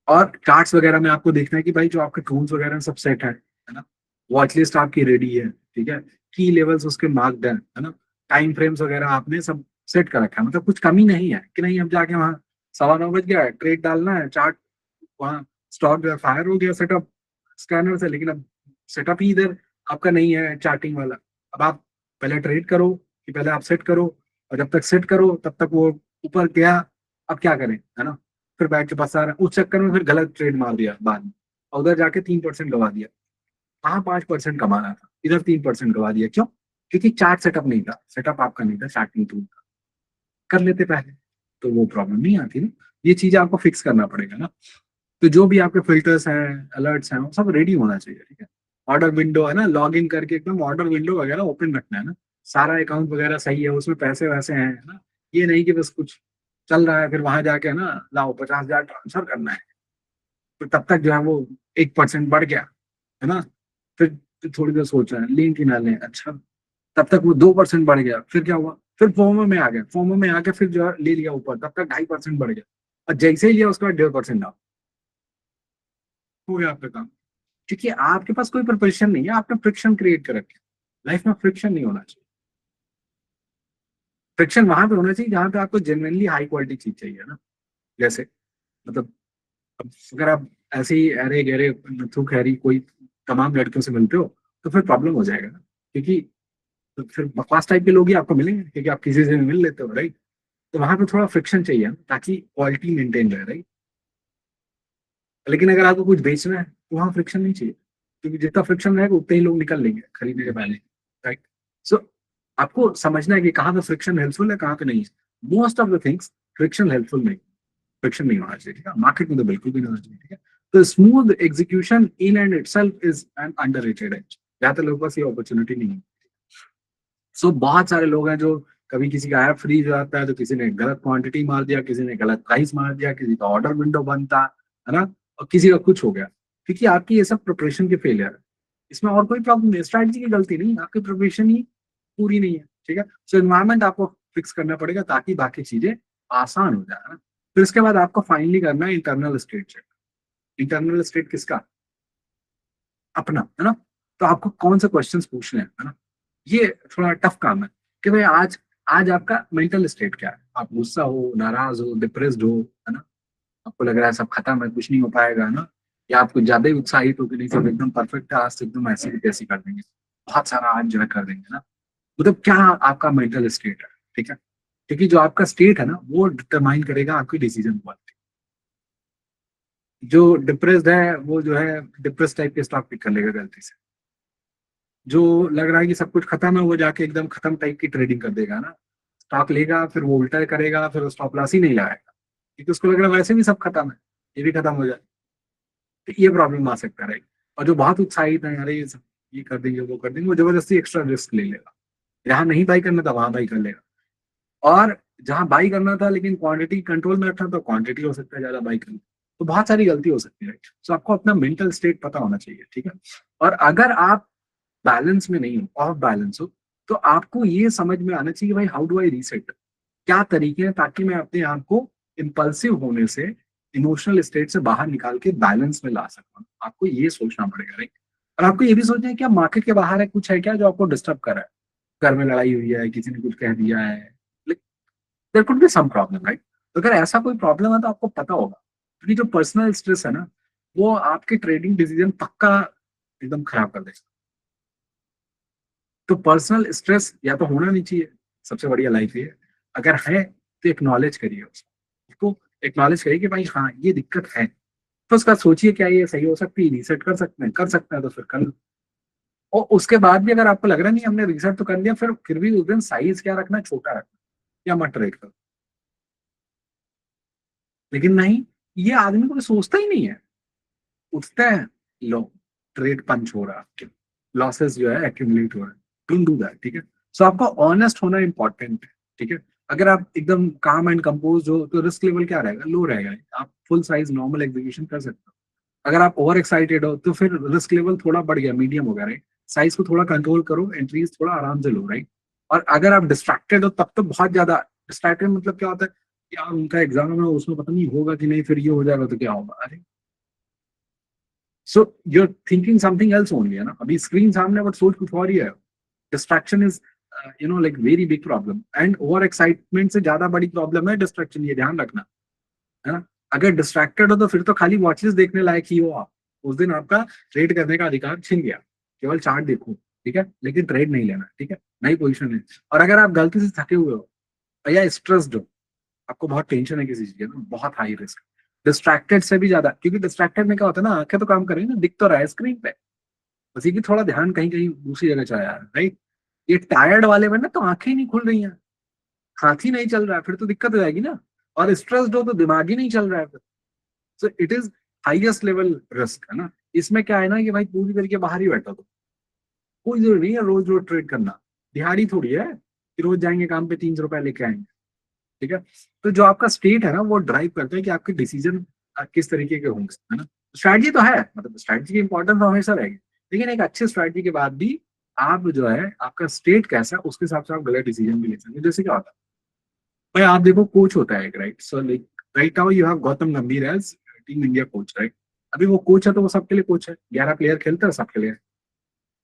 और चार्ट्स वगैरह में आपको देखना है कि भाई जो आपके टूल्स वगैरह सब सेट है ना, वॉच लिस्ट आपकी रेडी है, ठीक है, की लेवल्स उसके मार्क्ड है ना, टाइम फ्रेम्स वगैरह आपने सब सेट कर रखा है, मतलब कुछ कमी नहीं है कि नहीं अब जाके वहाँ 9:15 बज गया है, ट्रेड डालना है, चार्ट वहाँ स्टॉक जो है फायर हो गया सेटअप स्कैनर से, लेकिन अब सेटअप ही इधर आपका नहीं है चार्टिंग वाला। अब आप पहले ट्रेड करो कि पहले आप सेट करो, और जब तक सेट करो तब तक वो ऊपर गया, अब क्या करें, है ना। फिर बैठ के फंसा रहा, उस चक्कर में फिर गलत ट्रेड मार दिया बाद में, और उधर जाके 3% गवा दिया। कहाँ 5% कमाना था, इधर 3% गवा दिया, क्यों? क्योंकि चार्ट सेटअप नहीं था, सेटअप आपका नहीं था, चार्टिंग टूल का। कर लेते पहले तो वो प्रॉब्लम नहीं आती ना। ये चीजें आपको फिक्स करना पड़ेगा ना। तो जो भी आपके फिल्टर्स हैं, अलर्ट्स हैं, वो सब रेडी होना चाहिए, ठीक है। ऑर्डर विंडो है ना, लॉग इन करके एकदम ऑर्डर विंडो वगैरह ओपन रखना है ना, सारा अकाउंट वगैरह सही है, उसमें पैसे वैसे हैं, है ना, ये नहीं कि बस कुछ चल रहा है फिर वहां जाके ना लाओ 50,000 ट्रांसफर करना है, तो तब तक जो है वो 1% बढ़ गया, है ना। फिर थोड़ी देर सोच रहे हैं लें कि ना लें, अच्छा तब तक वो 2% बढ़ गया, फिर क्या हुआ, फिर फोमो में आ गया, फोमो में आके फिर जो है ले लिया ऊपर, तब तक 2.5% बढ़ गया, और जैसे ही लिया उसके बाद 1.5% डाउन हो गया आपका काम। क्योंकि आपके पास कोई प्रिपरेशन नहीं है, आपने फ्रिक्शन क्रिएट कर रखे। लाइफ में फ्रिक्शन नहीं होना चाहिए। फ्रिक्शन वहां पे होना चाहिए जहां पे आपको जेन्युइनली हाई क्वालिटी चीज चाहिए ना। जैसे मतलब अब अगर आप ऐसे ही अरे गहरे थूक हैरी कोई तमाम लड़कियों से मिलते हो तो फिर प्रॉब्लम हो जाएगा ना। क्योंकि तो फिर बकवास टाइप के लोग ही आपको मिलेंगे, क्योंकि आप किसी से भी मिल लेते हो, राइट। तो वहां पे थोड़ा फ्रिक्शन चाहिए ना, ताकि क्वालिटी मेंटेन रहे, राइट। लेकिन अगर आपको कुछ बेचना है तो वहां फ्रिक्शन नहीं चाहिए, क्योंकि जितना फ्रिक्शन रहेगा उतने ही लोग निकल लेंगे खरीदने के पहले, राइट। सो आपको समझना है कि कहाँ पे फ्रिक्शन हेल्पफुल है, कहाँ पे नहीं है। Most of the things friction helpful नहीं, फ्रिक्शन नहीं होना चाहिए, ठीक है। मार्केट में तो बिल्कुल भी नहीं होना चाहिए, ठीक है। तो smooth execution in and itself is an underrated edge, ज्यादातर लोगों के पास ये अपॉर्चुनिटी नहीं है। सो बहुत सारे लोग हैं जो कभी किसी का ऐप फ्रीज हो जाता है तो किसी ने गलत क्वांटिटी मार दिया, किसी ने गलत प्राइस मार दिया, किसी का ऑर्डर विंडो बंद था, है ना, और किसी का कुछ हो गया, क्योंकि आपकी ये सब प्रिपरेशन की फेलियर है। इसमें और कोई प्रॉब्लम नहीं, स्ट्रैटेजी की गलती नहीं, आपकी प्रिपरेशन ही पूरी नहीं है, ठीक है। सो एनवायरमेंट आपको फिक्स करना पड़ेगा ताकि बाकी चीजें आसान हो जाए, है ना। फिर इसके बाद आपको फाइनली करना है internal state check. Internal state किसका? अपना, है ना। तो आपको कौन से क्वेश्चंस पूछने हैं, है ना। ये थोड़ा टफ काम है कि भाई आज आज आपका मेंटल स्टेट क्या है, आप गुस्सा हो, नाराज हो, डिप्रेस्ड हो, है ना, आपको लग रहा है सब खत्म है, कुछ नहीं हो पाएगा, है ना, या आप कुछ ज्यादा ही उत्साहित हो कि नहीं सब एकदम परफेक्ट है, आज से एकदम ऐसे ही तैसे कर देंगे, बहुत सारा आज जो है कर देंगे ना। मतलब क्या आपका मेंटल स्टेट है, ठीक है। क्योंकि जो आपका स्टेट है ना वो डिटरमाइन करेगा आपकी डिसीजन क्वालिटी। जो डिप्रेस्ड है वो जो है डिप्रेस टाइप के स्टॉक पिक कर लेगा गलती से। जो लग रहा है कि सब कुछ खत्म है वो जाके एकदम खत्म टाइप की ट्रेडिंग कर देगा ना, स्टॉक लेगा फिर वो उल्टा करेगा, फिर स्टॉप लॉस ही नहीं लगाएगा, क्योंकि उसको लग रहा है वैसे भी सब खत्म है, ये भी खत्म हो जाए, तो ये प्रॉब्लम आ सकता है, राइट। और जो बहुत उत्साहित है, अरे ये सब ये कर देंगे वो कर देंगे, वो जबरदस्ती एक्स्ट्रा रिस्क ले लेगा, जहां नहीं बाई करना था वहां बाई कर लेगा, और जहां बाई करना था लेकिन क्वांटिटी कंट्रोल में रखना तो क्वांटिटी हो सकता है ज्यादा बाई करना, तो बहुत सारी गलती हो सकती है, राइट। सो आपको अपना मेंटल स्टेट पता होना चाहिए, ठीक है। और अगर आप बैलेंस में नहीं हो, ऑफ बैलेंस हो, तो आपको ये समझ में आना चाहिए भाई हाउ डू आई रीसेट, क्या तरीके हैं ताकि मैं अपने आप को इम्पल्सिव होने से, इमोशनल स्टेट से बाहर निकाल के बैलेंस में ला सकूं। आपको ये सोचना पड़ेगा, राइट। और आपको ये भी सोचना है क्या मार्केट के बाहर है, कुछ है क्या जो आपको डिस्टर्ब कर रहा है, घर में लड़ाई हुई है, किसी ने कुछ कह दिया है, there could be some problem, right. अगर ऐसा कोई प्रॉब्लम है तो आपको पता होगा, क्योंकि जो पर्सनल स्ट्रेस है ना वो आपके ट्रेडिंग डिसीजन पक्का एकदम खराब कर देगा। तो पर्सनल स्ट्रेस या तो होना नहीं चाहिए, सबसे बढ़िया लाइफ ये है। अगर है तो एक्नॉलेज करिए उसको एक्नॉलेज करिए कि भाई हाँ ये दिक्कत है, तो उसका सोचिए क्या ये सही हो सकती है, रीसेट कर सकते हैं तो फिर कर लो। और उसके बाद भी अगर आपको लग रहा नहीं हमने रीसेट तो कर लिया, फिर भी उस दिन साइज क्या रखना, छोटा रखना, या मत ट्रेड करो। लेकिन नहीं, ये आदमी को सोचता ही नहीं है, उठता है, लो ट्रेड पंच हो रहा है, लॉसेस जो है एक्यूमुलेट हो रहा है, डोंट डू दैट, ठीक है। सो आपको ऑनेस्ट होना इंपॉर्टेंट है, ठीक है। अगर आप एकदम काम एंड कंपोज हो तो रिस्क लेवल क्या रहेगा, लो रहेगा, आप फुल साइज नॉर्मल एग्जीक्यूशन कर सकते हो। अगर आप ओवर एक्साइटेड हो तो फिर रिस्क लेवल थोड़ा बढ़ गया, मीडियम हो गया, राइट। साइज को थोड़ा कंट्रोल करो, एंट्रीज थोड़ा आराम से लो, राइट। और अगर आप डिस्ट्रैक्टेड हो तब तो बहुत ज्यादा डिस्ट्रैक्टेड, मतलब क्या होता है कि यार उनका एग्जाम है उसमें पता नहीं होगा कि नहीं, फिर ये हो जाएगा तो क्या होगा, अरे। So you're thinking something else only, है ना, अभी स्क्रीन सामने बट सोच कुछ और ही है। Distraction is like very big problem, and over excitement से ज्यादा बड़ी प्रॉब्लम है डिस्ट्रैक्शन, ये ध्यान रखना, है ना। अगर डिस्ट्रैक्टेड हो तो फिर तो खाली वॉचलिस्ट देखने लायक ही हो आप, उस दिन आपका ट्रेड करने का अधिकार छिन गया, केवल चार्ट देखो, ठीक है, लेकिन ट्रेड नहीं लेना, ठीक है, नई पोजीशन नहीं। और अगर आप गलती से थके हुए हो या स्ट्रेस्ड हो, आपको बहुत टेंशन है किसी चीज की, बहुत हाई रिस्क, डिस्ट्रैक्टेड से भी ज्यादा, क्योंकि डिस्ट्रैक्टेड में क्या होता है ना, आंखें तो काम कर रही है ना, दिख तो रहा है स्क्रीन पे, बस ये कि थोड़ा ध्यान कहीं कहीं दूसरी जगह चला जा रहा है, राइट। ये टायर्ड वाले में ना तो आंखें ही नहीं खुल रही हैं, हाथ ही नहीं चल रहा है, फिर तो दिक्कत हो जाएगी ना। और स्ट्रेस्ड हो तो दिमाग ही नहीं चल रहा है फिर। So it is highest level risk, है ना। इसमें क्या है ना कि भाई पूरी तरीके बाहर ही बैठा तो कोई जरूरी नहीं है रोज रोज ट्रेड करना, दिहाड़ी थोड़ी है कि रोज जाएंगे काम पे 300 रुपए लेके आएंगे, ठीक है। तो जो आपका स्टेट है ना वो ड्राइव करता है कि आपके डिसीजन किस तरीके के होंगे, है ना। स्ट्रैटेजी तो है, मतलब स्ट्रैटेजी की इंपॉर्टेंस तो हमेशा रहेगी, लेकिन एक अच्छे स्ट्रैटेजी के बाद भी आप जो है आपका स्टेट कैसा है उसके हिसाब से आप गलत डिसीजन भी ले सकते हैं। जैसे क्या होता है भाई, आप देखो कोच होता है एक, right. So like right now you have Gautam Gambhir as team India coach, right. अभी वो कोच है तो वो सबके लिए कोच है, 11 प्लेयर खेलते हैं सबके लिए।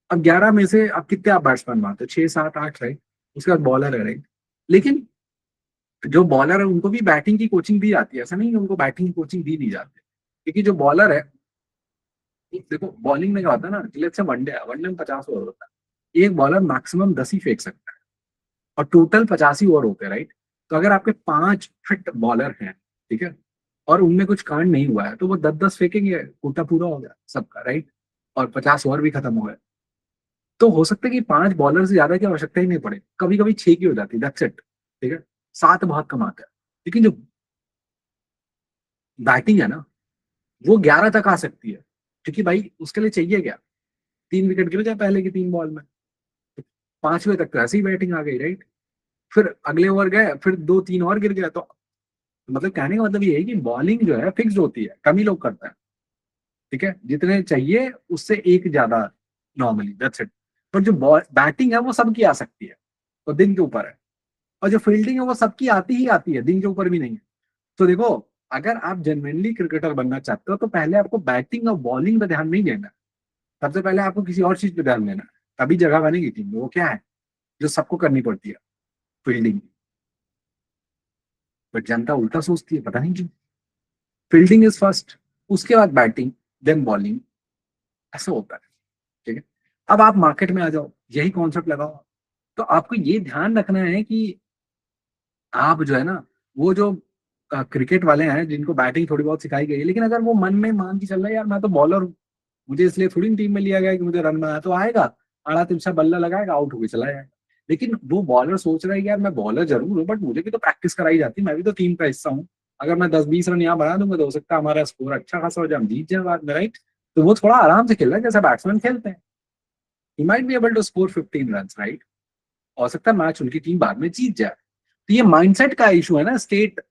अब 11 में से अब कितने आप बैट्समैन मानते हो, 6 7 8, राइट। उसके बाद बॉलर है, राइट। लेकिन जो बॉलर है उनको भी बैटिंग की कोचिंग दी जाती है, ऐसा नहीं कि उनको बैटिंग की कोचिंग दी नहीं जाती। क्योंकि जो बॉलर है, देखो बॉलिंग में क्या होता है ना, लेट्स से वनडे है, वनडे में 50 ओवर होता है, एक बॉलर मैक्सिमम 10 ही फेंक सकता है, और टोटल 85 ओवर होते हैं, राइट। तो अगर आपके 5 फिट बॉलर हैं, ठीक है, और उनमें कुछ कांड नहीं हुआ है तो वो 10 10 फेंकेंगे, कोटा पूरा हो गया सबका, राइट। और 50 ओवर भी खत्म हो गए। तो हो सकता है कि 5 बॉलर से ज्यादा की आवश्यकता ही नहीं पड़े, कभी कभी 6 की हो जाती है, दैट्स इट। ठीक है, 7 बहुत कम आता है। लेकिन जो बैटिंग है ना वो 11 तक आ सकती है, क्योंकि भाई उसके लिए चाहिए क्या, 3 विकेट गिर जाए पहले की 3 बॉल में, 5वें तक तो ऐसे ही बैटिंग आ गई, राइट। फिर अगले ओवर गए, फिर 2 3 और गिर गया, तो मतलब कहने का मतलब ये है कि बॉलिंग जो है फिक्स्ड होती है, कम ही लोग करते हैं। ठीक है, जितने चाहिए उससे एक ज्यादा नॉर्मली, दैट्स इट। पर जो बैटिंग है वो सबकी आ सकती है, तो दिन के ऊपर है। और जो फील्डिंग है वो सबकी आती ही आती है, दिन के ऊपर भी नहीं है। तो देखो, अगर आप जेन्युइनली क्रिकेटर बनना चाहते हो तो पहले आपको बैटिंग और बॉलिंग पे ध्यान नहीं देना है। सबसे पहले आपको किसी और चीज पे ध्यान देना है, तभी जगह बनेगी टीम में। वो क्या है जो सबको करनी पड़ती है, फील्डिंग। बट जनता उल्टा सोचती है, पता नहीं क्यों। फील्डिंग इज फर्स्ट, उसके बाद बैटिंग, देन बॉलिंग, ऐसा होता है। ठीक है, अब आप मार्केट में आ जाओ, यही कॉन्सेप्ट लगाओ। तो आपको ये ध्यान रखना है कि आप जो है ना, वो जो क्रिकेट वाले हैं जिनको बैटिंग थोड़ी बहुत सिखाई गई है, लेकिन अगर वो मन में मान के चल रहा है यार मैं तो बॉलर हूँ, मुझे इसलिए थोड़ी टीम में लिया गया है कि मुझे रन बनाया, तो आएगा आड़ा तिरछा बल्ला लगाएगा, आउट होके चला जाएगा। लेकिन वो बॉलर सोच रहा है कि यार मैं बॉलर जरूर हूँ बट मुझे भी तो प्रैक्टिस कराई जाती है, मैं भी तो टीम का हिस्सा हूँ। अगर मैं 10 20 रन यहाँ बना दूंगा तो हो सकता है हमारा स्कोर अच्छा खासा हो जाए, हम जीत जाए बाद में, राइट। तो वो थोड़ा आराम से खेल रहा है जैसा बैट्समैन खेलते हैं। He might be able to score 15 run, right. हो सकता है मैच उनकी टीम बाद में जीत जाए। तो ये माइंडसेट का इशू है ना, स्टेट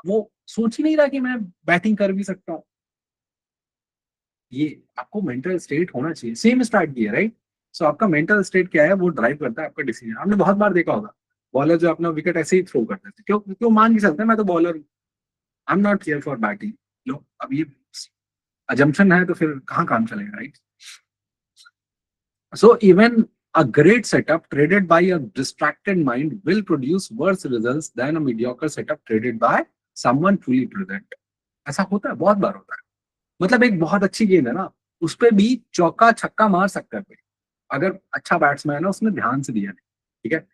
वो सोच ही नहीं रहा कि मैं बैटिंग कर भी सकता हूँ। ये आपको मेंटल स्टेट होना चाहिए, सेम स्ट्रैटेजी है, राइट। सो आपका मेंटल स्टेट क्या है वो ड्राइव करता है आपका डिसीजन। आपने बहुत बार देखा होगा बॉलर जो अपना विकेट ऐसे ही थ्रो करते थे, क्यों, क्यों मान के चलते हैं मैं तो बॉलर हूँ, I am not here for batting. लो अब ये अजम्पशन है तो फिर कहाँ काम चलेगा, right. So even a great setup traded by a distracted mind will produce worse results than a mediocre setup traded by someone fully present। ऐसा होता है, बहुत बार होता है। मतलब एक बहुत अच्छी गेंद है ना, उस पे भी चौका छक्का मार सकता है कोई, अगर अच्छा बैट्समैन है ना उसने ध्यान से दिया, ठीक है।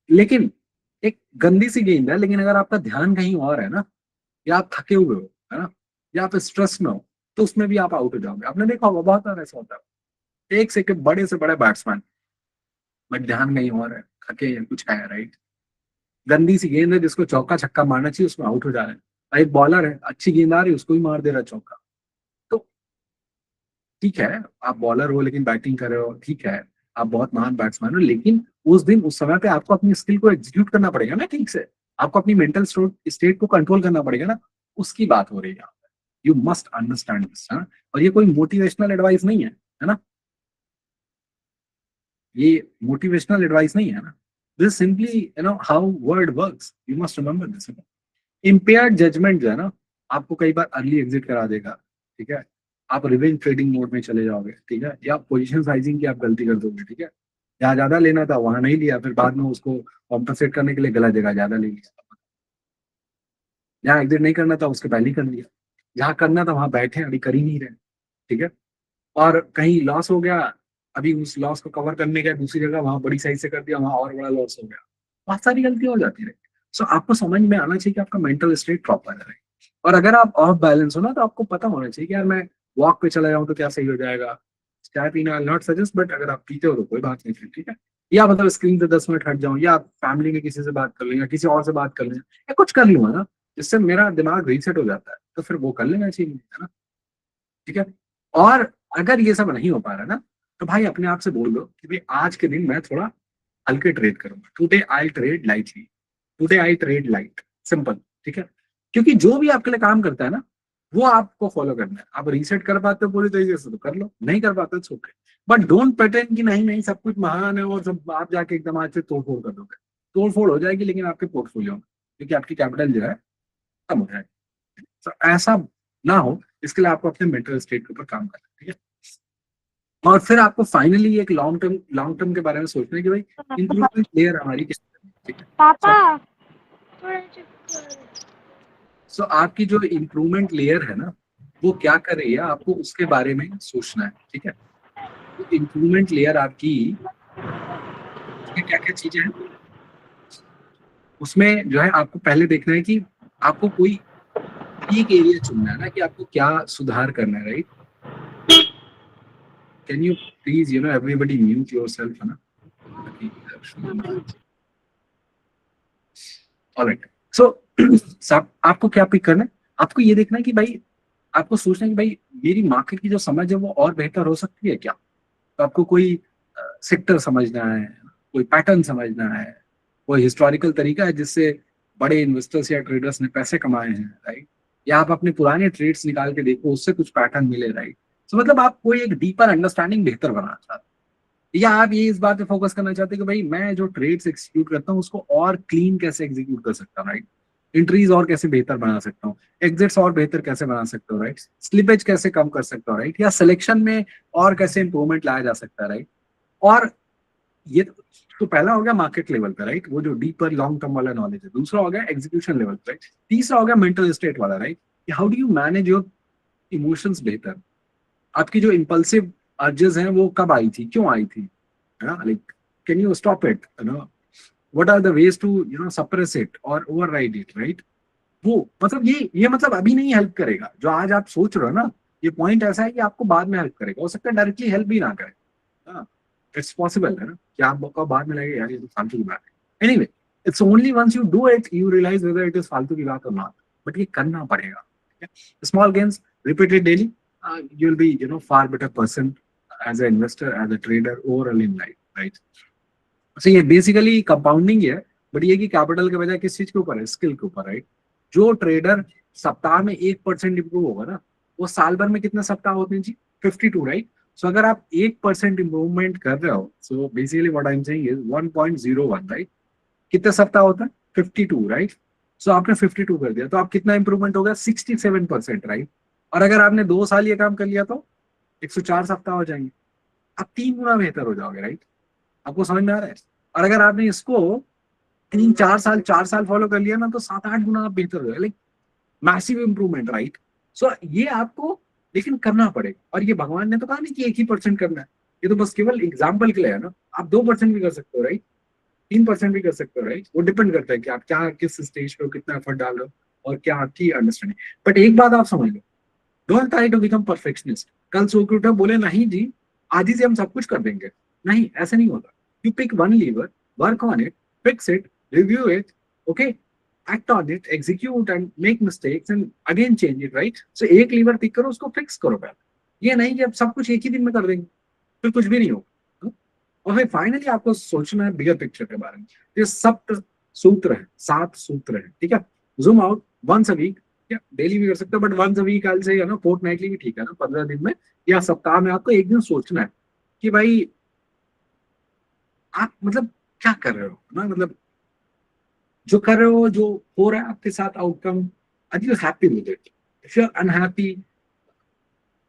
लेकिन एक गंदी सी गेंद है, लेकिन अगर आपका ध्यान कहीं और है ना, या आप थके हुए हो, है ना, या आप स्ट्रेस में हो, तो उसमें भी आप आउट हो जाओगे। आपने देखा होगा बहुत बार ऐसा होता है, एक से बड़े बैट्समैन, बट ध्यान कहीं और है, थके या कुछ है, राइट। गंदी सी गेंद है जिसको चौका छक्का मारना चाहिए, उसमें आउट हो जा रहे हैं। और एक बॉलर है, अच्छी गेंद आ रही है, उसको ही मार दे रहा है चौका। तो ठीक है, आप बॉलर हो लेकिन बैटिंग कर रहे हो, ठीक है, आप बहुत महान बैट्समैन हो, लेकिन उस दिन उस समय पे आपको अपनी स्किल को एग्जीक्यूट करना पड़ेगा ना ठीक से। आपको अपनी मेंटल स्टेट को कंट्रोल करना पड़ेगा ना, उसकी बात हो रही है यहाँ पे। यू मस्ट अंडरस्टैंड दिस, है ना। और ये कोई मोटिवेशनल एडवाइस नहीं है ना। ये मोटिवेशनल एडवाइस नहीं है ना। This simply how world works, you must remember this. Impaired judgement जो है ना, आपको कई बार अर्ली एग्जिट करा देगा। ठीक है, आप रिवेंज ट्रेडिंग मोड में चले जाओगे, ठीक है, या पोजीशन साइजिंग की आप गलती कर दोगे, ठीक है। जहाँ ज्यादा लेना था वहां नहीं लिया, फिर बाद में उसको कॉम्पनसेट करने के लिए गलत जगह ज्यादा ले लिया। जहाँ एग्जिट नहीं करना था उसके पहले ही कर लिया, जहाँ करना था वहां बैठे अभी कर ही नहीं रहे। ठीक है, और कहीं लॉस हो गया, अभी उस लॉस को कवर करने का दूसरी जगह वहां बड़ी साइज से कर दिया, वहां और बड़ा लॉस हो गया। बहुत सारी गलतियां हो जाती है। सो आपको समझ में आना चाहिए कि आपका मेंटल स्टेट प्रॉपर है। और अगर आप ऑफ बैलेंस हो ना तो आपको पता होना चाहिए कि यार मैं वॉक पे चला जाऊं तो क्या सही हो जाएगा। चाय पीना नॉट सजेस्ट, बट अगर आप पीते हो तो कोई बात नहीं फिर, ठीक है। या मतलब स्क्रीन से 10 मिनट हट जाऊं, या फैमिली में किसी से बात कर लें, या किसी और से बात कर लें, या कुछ कर लूंगा ना जिससे मेरा दिमाग रीसेट हो जाता है, तो फिर वो कर लेना चाहिए, है ना। ठीक है, और अगर ये सब नहीं हो पा रहा ना, तो भाई अपने आप से बोल दो कि भाई आज के दिन मैं थोड़ा हल्के ट्रेड करूंगा, today I trade lightly. Today I trade light, simple, ठीक है। क्योंकि जो भी आपके लिए काम करता है ना, वो आपको फॉलो करना है। आप रीसेट कर पाते हो पूरी तरीके से तो कर लो, नहीं कर पाते तो ओके, बट डोंट प्रेटेंड कि नहीं नहीं सब कुछ महान है और सब आप जाके एकदम आज से तोड़ फोड़ कर दोगे। तोड़ फोड़ हो जाएगी लेकिन आपके पोर्टफोलियो में, क्योंकि आपकी कैपिटल जो है कम हो जाएगी। तो ऐसा ना हो, इसके लिए आपको अपने मेंटल स्टेट के ऊपर काम करना है, ठीक है। और फिर आपको फाइनली एक लॉन्ग टर्म के बारे में सोचना है कि भाई इंप्रूवमेंट लेयर हमारी किस तरह है, ठीक है। पापा So, थोड़ा चुप करो। सो आपकी जो इम्प्रूवमेंट लेयर है ना, वो क्या कर रही है आपको उसके बारे में सोचना है, ठीक है। तो इम्प्रूवमेंट लेयर आपकी, उसमें क्या क्या चीजें हैं, उसमें जो है आपको पहले देखना है कि आपको कोई एक एरिया चुनना है ना कि आपको क्या सुधार करना है, right. Can you please everybody mute yourself, है ना, ताकि शुरू ना। ऑलराइट, सो सब आपको क्या पिक करना है, आपको ये देखना है कि भाई, आपको सोचना है कि भाई मेरी मार्केट की जो समझ है वो और बेहतर हो सकती है क्या। तो आपको कोई सेक्टर समझना है, कोई पैटर्न समझना है, कोई हिस्टोरिकल तरीका है जिससे बड़े इन्वेस्टर्स या ट्रेडर्स ने पैसे कमाए हैं, राइट। या आप अपने पुराने ट्रेड्स निकाल के देखो, उससे कुछ पैटर्न मिले, राइट। तो मतलब आप कोई एक डीपर अंडरस्टैंडिंग बेहतर बनाना चाहते हैं, या आप ये इस बात पे फोकस करना चाहते हैं कि भाई मैं जो ट्रेड्स एग्जीक्यूट करता हूँ उसको और क्लीन कैसे एग्जीक्यूट कर सकता हूँ, राइट। एंट्रीज और कैसे बेहतर बना सकता हूँ, एग्जिट्स और बेहतर कैसे बना सकता हूँ, राइट। स्लिपेज कैसे कम कर सकता हूँ, राइट। या सिलेक्शन में और कैसे इंप्रूवमेंट लाया जा सकता है, राइट। और ये तो पहला हो गया मार्केट लेवल पे, राइट, वो जो डीपर लॉन्ग टर्म वाला नॉलेज है। दूसरा हो गया एग्जीक्यूशन लेवल पे, राइट। तीसरा हो गया मेंटल स्टेट वाला, right, how do you manage your emotions बेहतर। आपकी जो इम्पल्सिव अर्जेस हैं वो कब आई थी, क्यों आई थी, है ना, like can you stop it, you know, what are the ways to suppress it और ओवरराइड इट, राइट। वो मतलब ये मतलब अभी नहीं हेल्प करेगा जो आज आप सोच रहे हो ना, ये पॉइंट ऐसा है कि आपको बाद में हेल्प करेगा, हो सकता है डायरेक्टली हेल्प भी ना करे। हाँ, इट्स पॉसिबल, है ना, कि आपको बाद में लगेगा यार ये तो फालतू की बात है। Anyway, it's only once you do it you realise whether it is फालतू की बात और नॉट, बट ये करना पड़ेगा। Small games repeated daily, you will be far better person as a investor, as a trader, overall in life, right. So ये basically compounding है, but ये कि कैपिटल के बजाय किस चीज के ऊपर है, स्किल के ऊपर, राइट। जो ट्रेडर सप्ताह में 1% इंप्रूव होगा ना, वो साल भर में कितने सप्ताह होते हैं जी, 52, राइट। सो अगर आप 1% इंप्रूवमेंट कर रहे हो, so basically what I am saying is 1.01, right. कितने सप्ताह होता है, 52, राइट। सो आपने 52 कर दिया तो आप कितना इंप्रूवमेंट हो गया, 67%, राइट। और अगर आपने 2 साल ये काम कर लिया तो 104 सप्ताह हो जाएंगे, आप 3 गुना बेहतर हो जाओगे, राइट। आपको समझ में आ रहा है। और अगर आपने इसको 4 साल फॉलो कर लिया ना, तो 7-8 गुना आप बेहतर हो जाए, like massive improvement, right. So ये आपको लेकिन करना पड़ेगा, और ये भगवान ने तो कहा नहीं कि 1 ही% करना है, ये तो बस केवल एग्जाम्पल के लिए है ना। आप 2% भी कर सकते हो, राइट, 3% भी कर सकते हो, राइट। वो डिपेंड करता है कि आप क्या किस स्टेज पे हो, कितना एफर्ट डाल रहे हो और क्या आपकी अंडरस्टैंडिंग। बट एक बात आप समझ लो, don't try to become perfectionist. कल सो के उठे बोले नहीं जी आज ही से हम सब कुछ कर देंगे, नहीं, ऐसे नहीं होता। You pick one lever, work on it, fix it, review it, okay, act on it, execute and make mistakes and again change it, right? So एक लीवर पिक करो, उसको फिक्स करो पहले। ये नहीं कि अब सब कुछ एक ही दिन में कर देंगे, फिर कुछ भी नहीं होगा। और फिर फाइनली आपको सोचना है बिगर पिक्चर के बारे में। ये सब सूत्र है, 7 सूत्र है, ठीक है। Zoom out once a week, या डेली भी कर सकते हो, बट वंस अ वीक आज से, है ना, फोर्टनाइटली भी ठीक है ना, 15 दिन में या सप्ताह में आपको एक दिन सोचना है कि भाई आप मतलब क्या कर रहे हो ना, मतलब जो कर रहे हो, जो हो रहा है आपके साथ outcome, are you happy with it. If you are unhappy,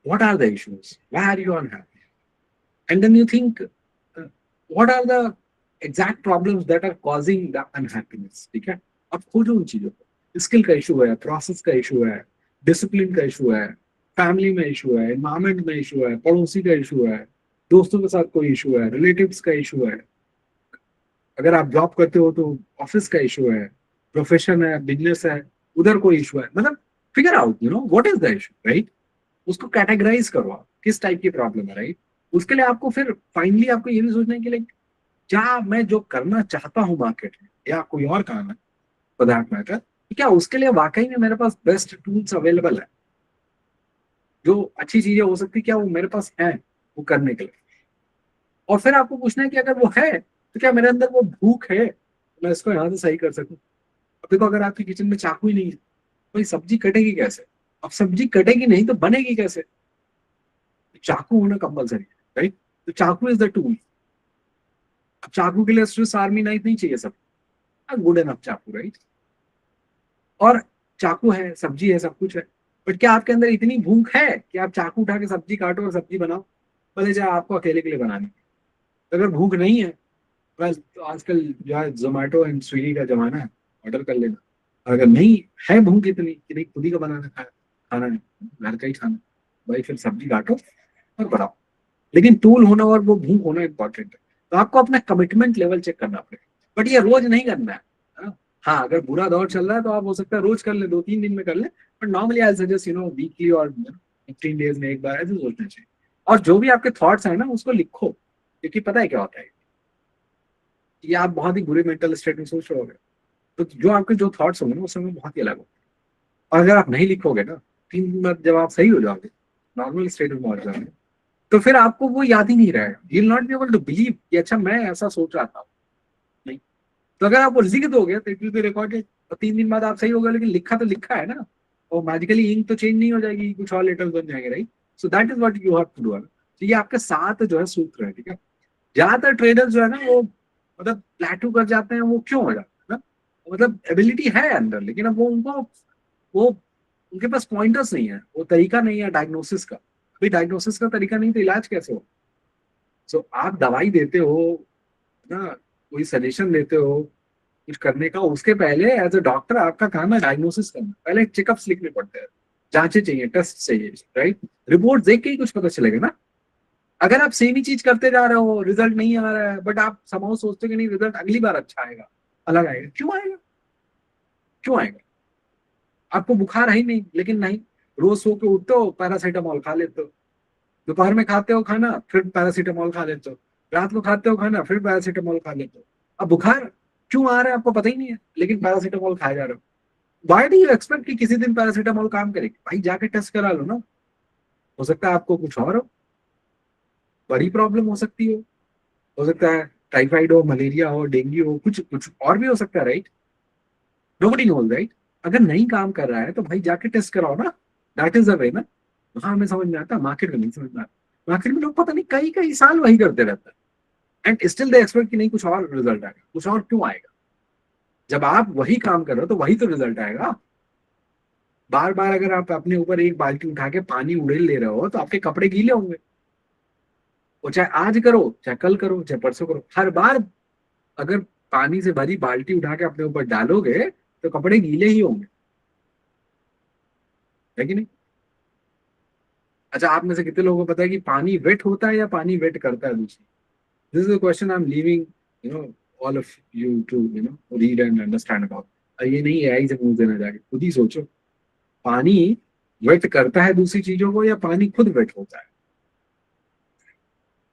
what are the issues, why are you unhappy, and then you think what are the exact problems that are causing the unhappiness, ठीक है। अब खोजो उन चीजों को। Skill का issue है, process का इशू है, डिसिप्लिन का इशू है, फैमिली में इशू है, एनवायरमेंट में इशू है, पड़ोसी का इशू है, दोस्तों के साथ कोई इशू है, रिलेटिव्स का इशू है, अगर आप जॉब करते हो तो ऑफिस का इशू है, प्रोफेशन है, बिजनेस है, उधर कोई इशू है, मतलब figure out what is the issue, right. उसको कैटेगराइज करो आप किस टाइप की प्रॉब्लम है, राइट। उसके लिए आपको फिर फाइनली आपको ये भी सोचना है कि लाइक क्या मैं जो करना चाहता हूँ मार्केट में या कोई और काम है फॉर दैट मैटर, क्या उसके लिए वाकई में मेरे पास बेस्ट टूल्स अवेलेबल है, जो अच्छी चीजें हो सकती क्या वो मेरे पास है वो करने के लिए। और फिर आपको पूछना है कि अगर वो है तो क्या मेरे अंदर वो भूख है, मैं इसको यहाँ से सही कर सकूं। अभी तो अगर आपके किचन में चाकू ही नहीं है, भाई सब्जी कटेगी कैसे? अब सब्जी कटेगी नहीं तो बनेगी कैसे? चाकू होना कंपलसरी है, राइट? तो चाकू इज द टूल। अब चाकू के लिए स्विस आर्मी नाइफ नहीं चाहिए सब, गुड एनफ चाकू, राइट? और चाकू है, सब्जी है, सब कुछ है, बट क्या आपके अंदर इतनी भूख है कि आप चाकू उठा के सब्जी काटो और सब्जी बनाओ? भले चाहे आपको अकेले के लिए बनानी है। अगर भूख नहीं है, बस तो आजकल जो है जोमेटो एंड स्विगी का जमाना है, ऑर्डर कर लेना। अगर नहीं है भूख इतनी कि नहीं खुद ही का बनाना खाना है, घर का ही खाना, भाई फिर सब्जी काटो और बनाओ। लेकिन टूल होना और वो भूख होना इंपॉर्टेंट है। तो आपको अपना कमिटमेंट लेवल चेक करना पड़ेगा, बट ये रोज नहीं करना है। हाँ, हाँ, अगर बुरा दौर चल रहा है तो आप हो सकता है रोज कर ले, 2-3 दिन में कर ले, but normally I suggest weekly और 15 डेज में एक बार ऐसे सोचना चाहिए। और जो भी आपके थॉट्स है ना उसको लिखो, क्योंकि पता है क्या होता है, ये आप बहुत ही बुरे मेंटल स्टेट में सोच रहे होगे, तो जो आपके जो थॉट्स होंगे ना उस समय बहुत ही अलग होंगे। और अगर आप नहीं लिखोगे ना, 3 दिन बाद जब आप सही हो जाओगे, नॉर्मल स्टेट में पहुंच जाओगे, तो फिर आपको वो याद ही नहीं रहेगा। You will not be able to believe कि अच्छा मैं ऐसा सोच रहा था। नहीं। तो अगर आप वो लिख दोगे तो इट विल बी रिकॉर्डेड, और 3 दिन बाद आप सही हो गए, लेकिन लिखा तो लिखा है ना। और मैजिकली इंक तो चेंज नहीं हो जाएगी, कुछ और लेटर्स बन जाएंगे, right? So that is what you have to do. तो ये आपके साथ जो है सूत्र है, ठीक है? ज्यादातर ट्रेडर्स जो है ना वो मतलब प्लेटू कर जाते हैं, वो क्यों हो जाते हैं ना? मतलब एबिलिटी है अंदर, लेकिन अब वो उनके पास पॉइंटर्स नहीं है, वो तरीका नहीं है डायग्नोसिस का। अभी डायग्नोसिस का तरीका नहीं तो इलाज कैसे हो? सो आप दवाई देते हो ना, कोई सजेशन देते हो कुछ करने का, उसके पहले एज अ डॉक्टर आपका काम है डायग्नोसिस करना। पहले चेकअप्स लिखने पड़ते हैं, जांचें चाहिए, टेस्ट चाहिए, राइट? रिपोर्ट देख के ही कुछ पता चलेगा ना। अगर आप सेम ही चीज करते जा रहे हो, रिजल्ट नहीं आ रहा है, बट आप समाउ सोचते हो कि नहीं रिजल्ट अगली बार अच्छा आएगा, अलग आएगा, क्यों आएगा? क्यों आएगा? आपको बुखार है ही नहीं, लेकिन नहीं, रोज सो के उठते हो पैरासीटामोल खा लेते हो, दोपहर में खाते हो खाना फिर पैरासीटामोल खा लेते हो, रात को खाते हो खाना फिर पैरासीटामोल खा लेते हो। अब बुखार क्यों आ रहा है आपको पता ही नहीं है, लेकिन पैरासीटामोल खाए जा रहे हो। वाई डू यू एक्सपेक्ट कि किसी दिन पैरासीटामोल काम करेगी? भाई जाके टेस्ट करा लो ना, हो सकता है आपको कुछ और हो, बड़ी प्रॉब्लम हो सकता है टाइफाइड हो, मलेरिया हो, डेंगू हो, कुछ कुछ और भी हो सकता है, राइट? Nobody knows, right? अगर नहीं काम कर रहा है तो भाई जाके टेस्ट कराओ ना, दैट इज द वे ना। हाँ, हमें समझ में आता, मार्केट में नहीं समझ में आता। मार्केट में लोग पता नहीं कई कई साल वही करते रहते हैं, एंड स्टिल दे एक्सपेक्ट कि नहीं कुछ और रिजल्ट आएगा। कुछ और क्यों आएगा? जब आप वही काम कर रहे हो तो वही तो रिजल्ट आएगा। बार बार अगर आप अपने ऊपर एक बाल्टी उठा के पानी उड़ेल ले रहे हो तो आपके कपड़े गीले होंगे। वो चाहे आज करो, चाहे कल करो, चाहे परसों करो, हर बार अगर पानी से भरी बाल्टी उठा के अपने ऊपर डालोगे तो कपड़े गीले ही होंगे, है कि नहीं? अच्छा, आप में से कितने लोगों को पता है कि पानी वेट होता है या पानी वेट करता है दूसरी? This is the question I am leaving you know all of you to read and understand about. ये नहीं एआई से पूछ देना, जाके खुद ही सोचो। पानी वेट करता है दूसरी चीजों को या पानी खुद वेट होता है?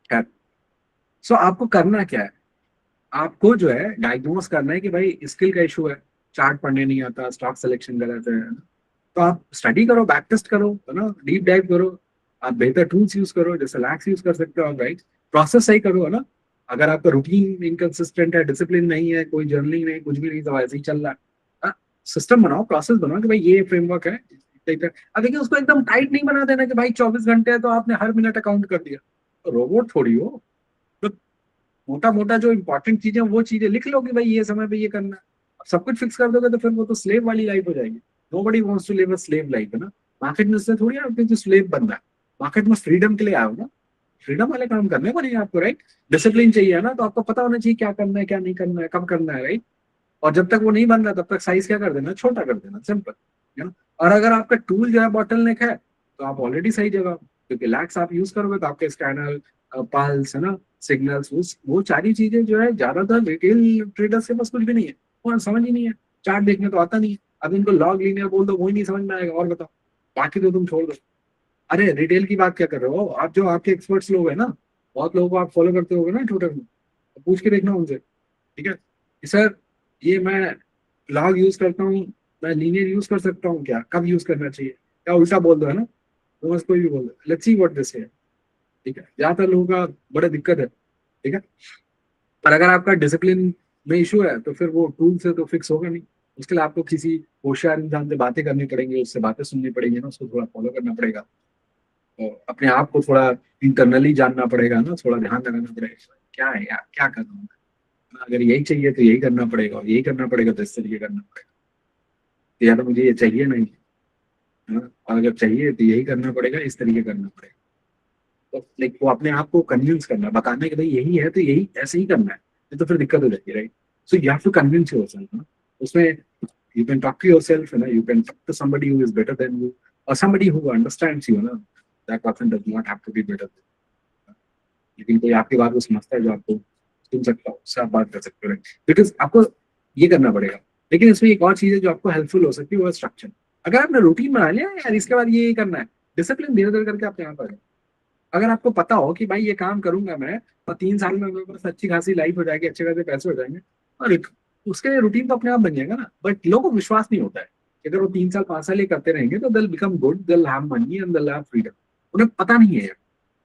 खैर, सो आपको करना क्या है? आपको जो है डायग्नोस करना है कि भाई स्किल का इशू है, चार्ट पढ़ने नहीं आता, स्टॉक सिलेक्शन गलत है ना? तो आप स्टडी करो, बैक टेस्ट करो, है ना, डीप डाइव करो। आप बेहतर टूल्स यूज करो, जैसे लैक्स यूज कर सकते हो आप, राइट? प्रोसेस सही करो, है ना? अगर आपका रूटीन इनकंसिस्टेंट है, डिसिप्लिन नहीं है, कोई जर्नलिंग नहीं, कुछ भी नहीं, तो ऐसे ही चल रहा है, सिस्टम बनाओ, प्रोसेस बनाओ कि भाई ये फ्रेमवर्क है। अब देखिए उसको एकदम टाइट नहीं बना देना कि भाई 24 घंटे है तो आपने हर मिनट अकाउंट कर दिया। तो रोबोट थोड़ी हो। तो मोटा मोटा जो इंपॉर्टेंट चीजें वो चीजें लिख लो कि भाई ये समय पे ये करना है। अब सब कुछ फिक्स कर दोगे तो फिर वो तो स्लेव वाली लाइफ हो जाएगी। Nobody wants to live a slave life, है ना? मार्केट में से थोड़ी आपके जो स्लेव बनना है, मार्केट में फ्रीडम के लिए आओ ना, फ्रीडम वाले काम करने को नहीं आपको, राइट? डिसिप्लिन चाहिए ना, तो आपको पता होना चाहिए क्या करना है, क्या नहीं करना है, कब करना है, राइट? और जब तक वो नहीं बन रहा तब तक साइज क्या कर देना, छोटा कर देना, सिंपल, है ना? और अगर आपका टूल जो है बॉटल नेक है तो आप ऑलरेडी सही जगह हो, क्योंकि लैक्स आप यूज करोगे तो आपके स्कैनर, पल्स, है ना, सिग्नल्स, वो सारी चीजें जो है ज्यादातर रिटेल ट्रेडर्स के पास कुछ भी नहीं है, वो समझ ही नहीं है। चार्ट देखने तो आता नहीं है, अब इनको लॉग लीनियर बोल दो वही नहीं समझ में आएगा, और बताओ, बाकी तो तुम छोड़ दो। अरे रिटेल की बात क्या कर रहे हो आप? जो आपके एक्सपर्ट्स लोग हैं ना, बहुत लोगों को आप फॉलो करते होगे ना ट्विटर में, तो पूछ के देखना उनसे, ठीक है कि सर ये मैं लॉग यूज करता हूँ, मैं लीनियर यूज कर सकता हूँ क्या, कब यूज करना चाहिए? क्या उल्टा बोल दो, है ना? तो बस कोई भी बोल दो, लेट्स सी व्हाट दिस है, ठीक है? ज्यादातर लोगों का बड़ा दिक्कत है, ठीक है? पर अगर आपका डिसिप्लिन में इशू है तो फिर वो टूल से तो फिक्स होगा नहीं। उसके लिए आपको किसी होशियार इंसान से बातें करनी पड़ेंगी, उससे बातें सुननी पड़ेंगी ना, उसको थोड़ा फॉलो करना पड़ेगा, और अपने आप को थोड़ा इंटरनली जानना पड़ेगा ना, थोड़ा ध्यान लगाना पड़ेगा क्या है यार, क्या कर रहा हूँ मैं? अगर यही चाहिए तो यही करना पड़ेगा, और यही करना पड़ेगा तो इस तरीके करना पड़ेगा, तो या तो मुझे ये चाहिए नहीं, है ना, और अगर चाहिए तो यही करना पड़ेगा, इस तरीके करना पड़ेगा। तो लाइक वो अपने आप को कन्विंस करना, बताना कि भाई यही है तो यही ऐसे ही करना है, नहीं तो फिर दिक्कत हो जाती है, right? So you have to convince yourself ना। उसमें you can talk to yourself, है ना, you can talk to somebody who is better than you, और समबडी हु अंडरस्टैंड्स यू, ना, that person does not have to be better, लेकिन कोई आपकी बात को समझता है, जो आपको सुन सकता हो, उससे आप बात कर सकते हो, बिकॉज आपको ये करना पड़ेगा। लेकिन इसमें एक और चीज है जो आपको हेल्पफुल हो सकती है, वो है स्ट्रक्चर। अगर आपने रूटीन बना लिया यार, इसके बाद ये करना है, डिसिप्लिन धीरे धीरे करके आप यहाँ पर, अगर आपको पता हो कि भाई ये काम करूंगा मैं, और 3 साल में मेरे पास अच्छी खासी लाइफ हो जाएगी, अच्छे खासे पैसे हो जाएंगे, और उसके रूटीन तो अपने आप बन जाएगा ना। बट लोगों को विश्वास नहीं होता है कि अगर वो 3 साल 5 साल ये करते रहेंगे तो दिल बिकम गुड, दिल हैव मनी एंड दिल हैव फ्रीडम। उन्हें पता नहीं है,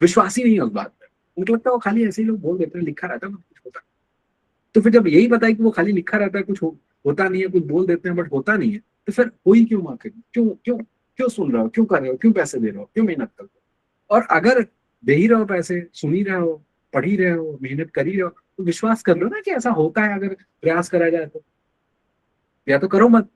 विश्वास ही नहीं है उस बात पर। उनको लगता है वो खाली ऐसे ही लोग बोल देते हैं, लिखा रहता है बट कुछ होता नहीं। तो फिर जब यही पता है कि वो खाली लिखा रहता है, कुछ होता नहीं है, कुछ बोल देते हैं बट होता नहीं है, तो फिर कोई क्यों मार्केटिंग, क्यों क्यों क्यों सुन रहे हो, क्यों कर रहे हो, क्यों पैसे दे रहे हो, क्यों मेहनत कर रहे हो? और अगर दे ही रहे हो पैसे, सुन ही रहे हो, पढ़ ही रहे हो, मेहनत कर ही रहे हो, तो विश्वास कर लो ना कि ऐसा होता है, अगर प्रयास करा जाए तो। या तो करो मत,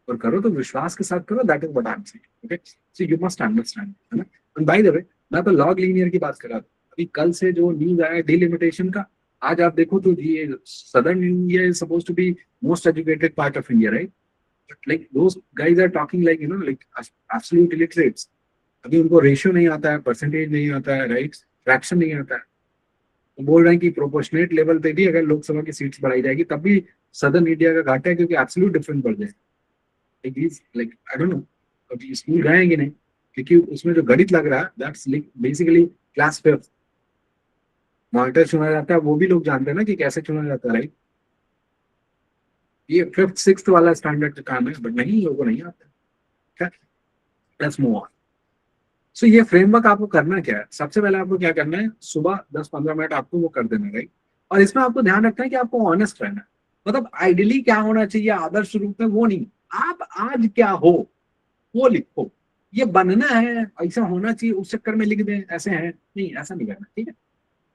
और करो तो विश्वास के साथ करो, that is what I am saying, okay? So you must understand, है ना। एंड बाय द वे, मैं तो लॉग लीनियर की बात कर रहा था, अभी कल से जो न्यूज आया डिलिमिटेशन का, आज आप देखो तो ये southern India is suppose to be most educated part of India, right? But like those guys are talking like, you know, like absolute illiterates. अभी उनको रेशियो नहीं आता है, परसेंटेज नहीं आता है, राइट, फ्रैक्शन नहीं आता है। वो बोल रहे हैं कि प्रोपोर्शनेट लेवल पे भी अगर लोकसभा की सीट्स बढ़ाई जाएगी तब भी सदर्न इंडिया का घाटा है, क्योंकि एब्सोल्यूट डिफरेंस बढ़ जाएगा। लाइक आई डोंट नो, अभी स्कूल गएंगे नहीं, क्योंकि उसमें जो गणित लग रहा है that's like basically class fifth. Monitor चुना जाता है, वो भी लोग जानते हैं ना कि कैसे चुना जाता है, राइट? ये फिफ्थ सिक्स वाला स्टैंडर्ड का काम है, बट नहीं, लोगों को नहीं आता। Let's move on. सो ये फ्रेमवर्क आपको करना क्या है, सबसे पहले आपको क्या करना है, सुबह 10-15 मिनट आपको वो कर देना, राइट? और इसमें आपको ध्यान रखना है कि आपको ऑनेस्ट रहना है। मतलब आइडियली क्या होना चाहिए आदर्श रूप में, वो नहीं, आप आज क्या हो वो लिखो। ये बनना है, ऐसा होना चाहिए उस चक्कर में लिख दें ऐसे है, नहीं, ऐसा नहीं करना, ठीक है?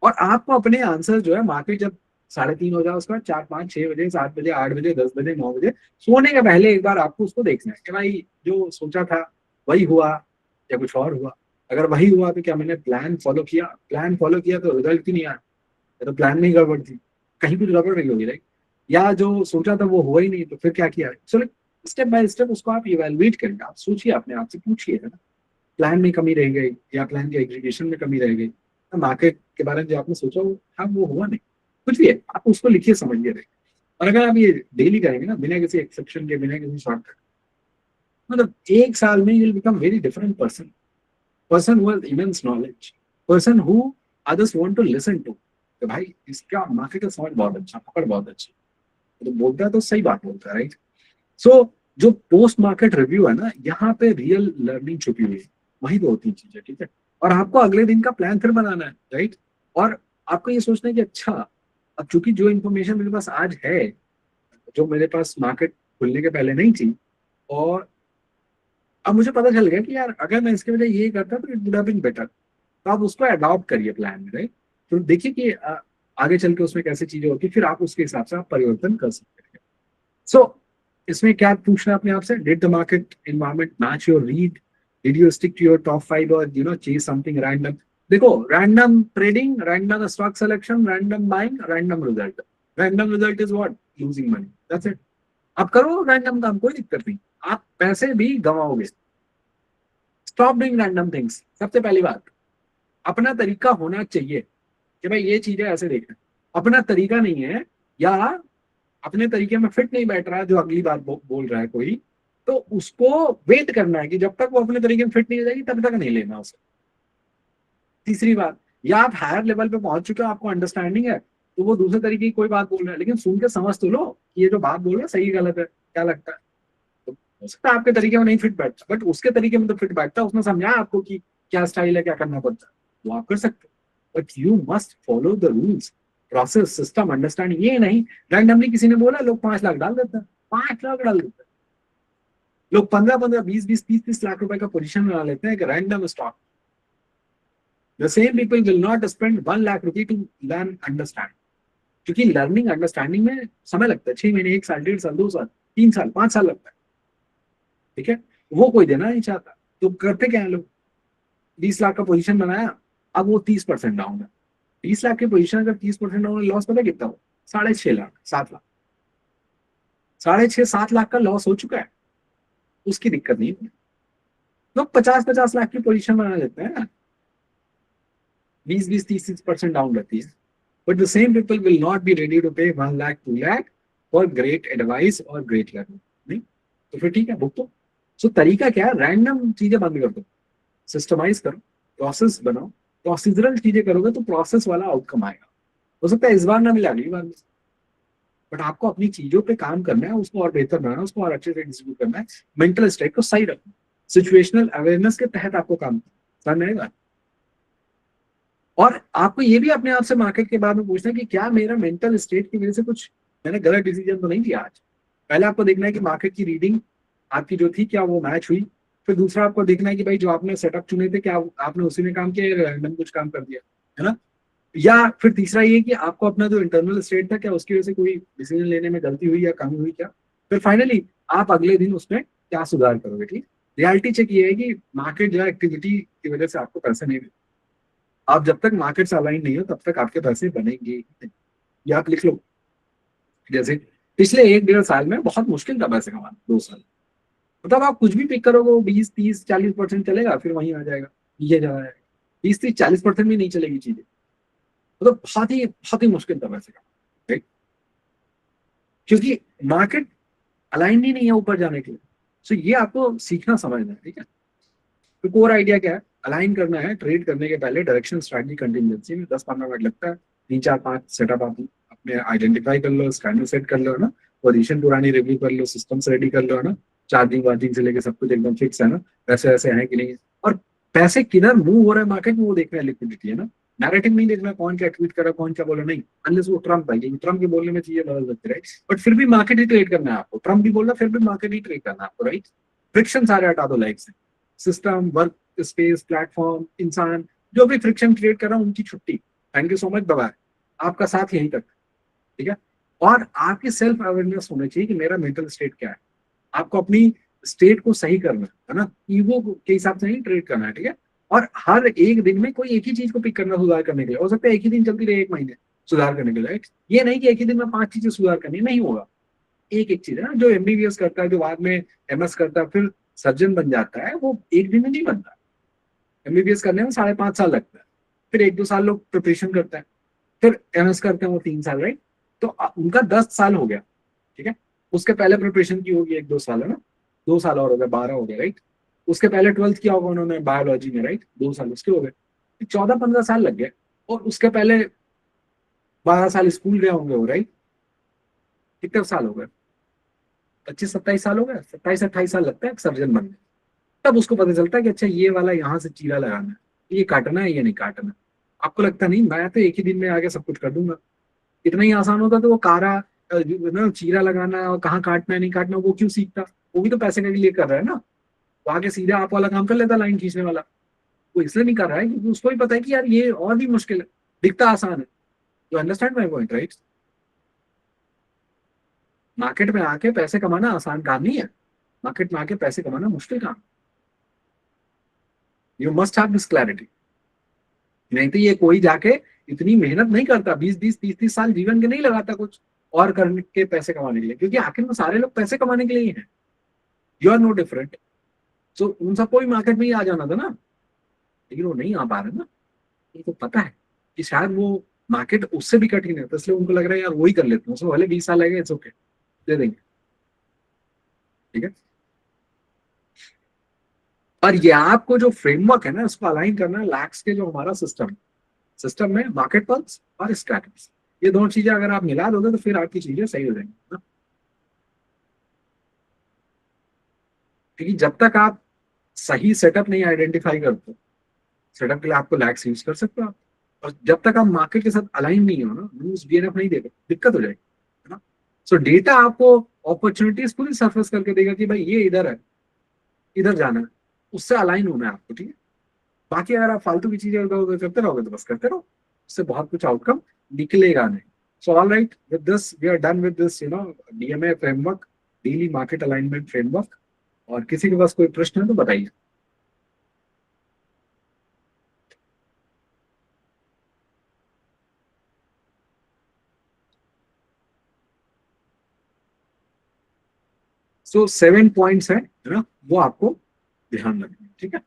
और आपको अपने आंसर जो है मार्केट जब 3:30 हो जाए, उसके बाद 4 5 6 बजे 7 बजे 8 बजे 10 बजे 9 बजे सोने के पहले एक बार आपको उसको देखना है कि भाई जो सोचा था वही हुआ या कुछ और हुआ। अगर वही हुआ तो क्या मैंने प्लान फॉलो किया, प्लान फॉलो किया तो रिजल्ट क्यों नहीं आया? या तो प्लान में ही गड़बड़ थी, कहीं कुछ गड़बड़ नहीं होगी, राइट? या जो सोचा था वो हुआ ही नहीं, तो फिर क्या किया? चलो स्टेप बाय स्टेप उसको आप इवेलुएट करेंगे, आप सोचिए, अपने आप से पूछिए, है ना, प्लान में कमी रह गई या प्लान के एग्जीक्यूशन में कमी रह गई, मार्केट के बारे में जो आपने सोचा वो हाँ वो हुआ नहीं, कुछ भी है, आप उसको लिखिए, समझिए, रहे। और अगर आप ये डेली करेंगे ना, बिना किसी एक्सेप्शन के, बिना किसी शॉर्टकट, मतलब 1 साल में you will become very different person, person who has immense knowledge, person who others want to listen to. तो भाई इसका मार्केट का समझ बहुत अच्छा, पकड़ बहुत अच्छी, तो बोलता है तो सही बात बोलता है, राइट? सो जो पोस्ट मार्केट रिव्यू है ना, यहाँ पे रियल लर्निंग छुपी हुई है, वही तो होती चीज है, ठीक है? और आपको अगले दिन का प्लान फिर बनाना है, राइट? और आपको ये सोचना है कि अच्छा, अब चूंकि जो इन्फॉर्मेशन मेरे पास आज है, जो मेरे पास मार्केट खुलने के पहले नहीं थी, और अब मुझे पता चल गया कि यार अगर मैं इसके वजह ये करता तो it would have been better, तो आप उसको अडॉप्ट करिए प्लान में, राइट? तो देखिए कि आगे चल के उसमें कैसे चीजें होती, फिर आप उसके हिसाब से आप परिवर्तन कर सकते हैं। सो इसमें क्या पूछना है अपने आप से, did the market environment match your read, did you stick to your top 5 और चेज समथिंग रैंडम? देखो, random trading, random stock selection, random buying, random result, random result is what, losing money, that's it. आप करो random काम, कोई दिक्कत नहीं, आप पैसे भी गंवाओगे। स्टॉप डूइंग रैंडम थिंग्स, सबसे पहली बात। अपना तरीका होना चाहिए कि भाई ये चीजें ऐसे देखना, अपना तरीका नहीं है, या अपने तरीके में फिट नहीं बैठ रहा है जो अगली बार बोल रहा है कोई, तो उसको वेट करना है कि जब तक वो अपने तरीके में फिट नहीं हो जाएगी तब तक नहीं लेना उसे। तीसरी बात, या आप हायर लेवल पे पहुंच चुके हो, आपको अंडरस्टैंडिंग है, तो वो दूसरे तरीके की कोई बात बोल रहा है, लेकिन सुन के समझ तो लो कि ये जो बात बोल रहा है सही गलत है, क्या लगता है? तो हो सकता है आपके तरीके में नहीं फिट बैठता, बट उसके तरीके में तो फिट बैठता है, उसने समझाया आपको कि क्या स्टाइल है, क्या करना पड़ता है, वो आप कर सकते हो। But you must follow the rules, process, system, understanding. ये नहीं रैंडमली किसी ने बोला लोग 5 लाख डाल देते हैं, 5 लाख डाल देते हैं लोग, 15-15, 20-20, 30-30 लाख रुपए का पोजीशन बना लेते हैं एक random stock. The same people will not spend 1 lakh रुपए टू लर्न अंडरस्टैंड, क्योंकि लर्निंग अंडरस्टैंडिंग में समय लगता है, 6 महीने, 1 साल, 1.5 साल, 2 साल, 3 साल, 5 साल लगता है। ठीक है, वो कोई देना नहीं चाहता, तो करते क्या है लोग, 20 लाख का पोजीशन बनाया, अब वो 30% डाउन है। 20 लाख की पोजीशन अगर 30% डाउन, लॉस पता है कितना हो, 6.5 लाख, 7 लाख, 6.5-7 लाख का लॉस हो चुका है। उसकी दिक्कत नहीं है, लोग 50-50 लाख की पोजीशन बना लेते हैं, 20-20, 30-30% डाउन रहती है। But the same people will not be ready to pay 1 lakh, 2 lakh for great advice और ग्रेट लर्निंग। नहीं तो फिर ठीक है, भुगतो। सो तरीका क्या है, रैंडम चीजें बंद कर दो, सिस्टमाइज करो, प्रोसेस बनाओ। प्रोसीजरल चीजें करोगे तो प्रोसेस वाला आउटकम आएगा। हो सकता है इस बार ना मिले, अगली बार, बट आपको अपनी चीजों पे काम करना है, उसको और बेहतर बनाना है, उसको और अच्छे से एग्जीक्यूट करना है, मेंटल स्टेट को सही रखना, सिचुएशनल अवेयरनेस के तहत आपको काम करना है। और आपको ये भी अपने आप से मार्केट के बारे में पूछना है कि क्या मेरा मेंटल स्टेट की वजह से कुछ मैंने गलत डिसीजन तो नहीं लिया आज। पहले आपको देखना है कि मार्केट की रीडिंग आपकी जो थी क्या वो मैच हुई। फिर दूसरा आपको देखना है कि भाई जो आपने सेटअप चुने थे क्या आपने उसी में काम किया या रैंडम कुछ काम कर दिया, है ना। या फिर तीसरा ये कि आपको अपना जो इंटरनल स्टेट था क्या उसकी वजह से कोई डिसीजन लेने में गलती हुई या कमी हुई क्या। फिर फाइनली आप अगले दिन उसमें क्या सुधार करोगे। ठीक, रियलिटी चेक ये है कि मार्केट जो एक्टिविटी की वजह से आपको पैसे नहीं मिले। आप जब तक मार्केट से अलाइन नहीं हो तब तक आपके पैसे बनेंगे ही नहीं। ये आप लिख लो। जैसे पिछले 1-1.5 साल में बहुत मुश्किल था पैसे कमाना, 2 साल, मतलब आप कुछ भी पिक करोगे वो 20-30-40% चलेगा, फिर वहीं आ जाएगा, ये जा जाएगा, 20-30-40% भी नहीं चलेगी चीजें, मतलब बहुत ही मुश्किल था पैसे कमाना, right? क्योंकि मार्केट अलाइन ही नहीं है ऊपर जाने के लिए। सो ये आपको सीखना समझना है। ठीक है, तो कोर आइडिया क्या है, अलाइन करना है। ट्रेड करने के पहले डायरेक्शन, स्ट्रैटेजी, कंटिजेंसी में 10-15 मिनट लगता है। 3-4-5 सेटअप आप अपने आइडेंटिफाई कर लो, स्कैनर सेट कर लो, है ना, पोजीशन पुरानी रिव्यू कर लो, सिस्टम्स रेडी कर लो, है ना, चार्जिंग वार्जिंग से लेके सब कुछ एकदम फिक्स है ना, पैसे ऐसे हैं कि नहीं, और पैसे किधर मूव हो रहा है मार्केट में वो देखना है, लिक्विडिटी, है ना। नैरेटिव नहीं देखना कौन क्या ट्वीट कर रहा है, कौन क्या बोला, नहीं, अनलेस वो ट्रम्प है, क्योंकि ट्रम्प के बोलने में चीजें बदल सकती है, राइट। बट फिर भी मार्केट ही ट्रेड करना है आपको, ट्रम्प भी बोल रहा फिर भी मार्केट ही ट्रेड करना है आपको, राइट। फ्रिक्शन सारे हटा दो लाइफ से, सिस्टम, वर्क स्पेस, प्लेटफॉर्म, इंसान, जो भी फ्रिक्शन क्रिएट कर रहा है उनकी छुट्टी, thank you so much, bye. आपका साथ यहीं तक। ठीक है, और आपकी सेल्फ अवेयरनेस होनी चाहिए कि मेरा मेंटल स्टेट क्या है। आपको अपनी स्टेट को सही करना है ना, ईगो के हिसाब से नहीं ट्रेड करना है। ठीक है, और हर एक दिन में कोई एक ही चीज को पिक करना सुधार करने के लिए, हो सकता है एक ही दिन चलती रहे 1 महीने सुधार करने के लिए, right? ये नहीं कि एक ही दिन में 5 चीजें सुधार करनी, नहीं होगा। एक एक चीज है ना, जो एमबीबीएस करता है, जो बाद में एमएस करता है, फिर सर्जन बन जाता है, वो एक दिन में नहीं बनता। एमबीबीएस करने में 5.5 साल लगता है, फिर 1-2 साल लोग प्रिपरेशन करते हैं, फिर एमएस करते हैं वो 3 साल, राइट। तो उनका 10 साल हो गया। ठीक है, उसके पहले प्रिपरेशन की होगी 1-2 साल, है ना, 2 साल और हो गया, 12 हो गया, राइट। उसके पहले 12th किया होगा उन्होंने बायोलॉजी में, राइट, 2 साल उसके हो गए, 14-15 साल लग गए। और उसके पहले 12 साल स्कूल गए होंगे वो, राइट। कितने साल हो गए, 25-27 साल हो गए, 27-28 साल लगता है एक सर्जन बनने। तब उसको पता चलता है कि अच्छा ये वाला यहाँ से चीरा लगाना है, ये काटना है, ये नहीं काटना। आपको लगता नहीं मैं तो एक ही दिन में आके सब कुछ कर दूंगा, इतना ही आसान होता तो वो कारा ना चीरा लगाना और कहाँ काटना है नहीं काटना वो क्यों सीखता। वो भी तो पैसे के लिए कर रहा है ना, वो आगे सीधे आप वाला काम कर लेता, लाइन खींचने वाला। वो इसलिए नहीं कर रहा है क्योंकि उसको भी पता है कि यार ये और भी मुश्किल है, दिखता आसान है। You understand my point, right. Market में आके पैसे कमाना आसान काम नहीं है, मार्केट में आके पैसे कमाना मुश्किल काम। You must have this clarity, नहीं तो ये कोई जाके इतनी मेहनत नहीं करता, 20-20, 30-30 साल जीवन के नहीं लगाता कुछ और करने के पैसे कमाने के लिए, क्योंकि आखिर में सारे लोग पैसे कमाने के लिए ही हैं। You are no different. So उन सबको भी मार्केट में ही आ जाना था ना, लेकिन वो नहीं आ पा रहे ना। उनको पता है कि शायद वो मार्केट उससे भी कठिन है, तो इसलिए उनको लग रहा है यार वही कर लेते हैं, उसमें भले 20 साल लगेगा, इट्स ओके, दे देंगे। ठीक है, और ये आपको जो फ्रेमवर्क है ना उसको अलाइन करना है लैक्स के जो हमारा सिस्टम, सिस्टम में मार्केट पल्स और स्ट्रैटेजी, ये दोनों चीजें अगर आप मिला दोगे तो फिर आपकी चीजें सही हो जाएंगी ना। क्योंकि जब तक आप सही सेटअप नहीं आइडेंटिफाई करते, सेटअप के लिए आपको लैक्स यूज कर सकते हो आप, और जब तक आप मार्केट के साथ अलाइन नहीं हो ना, न्यूज डीएनएफ नहीं देते, दिक्कत हो जाएगी, है ना। सो डेटा आपको अपॉर्चुनिटीज पूरी सरफेस करके देगा कि भाई ये इधर है, इधर जाना है, उससे अलाइन होना है आपको, ठीक है। बाकी अगर आप फालतू की चीजें इधर उधर करते रहोगे तो बस करते रहो, उससे बहुत कुछ आउटकम निकलेगा नहीं। So all right, with this we are done with this DMA framework, daily market alignment framework. और किसी के पास कोई प्रश्न है तो बताइए। सो 7 पॉइंट्स है ना, वो आपको ध्यान रखना है, ठीक है।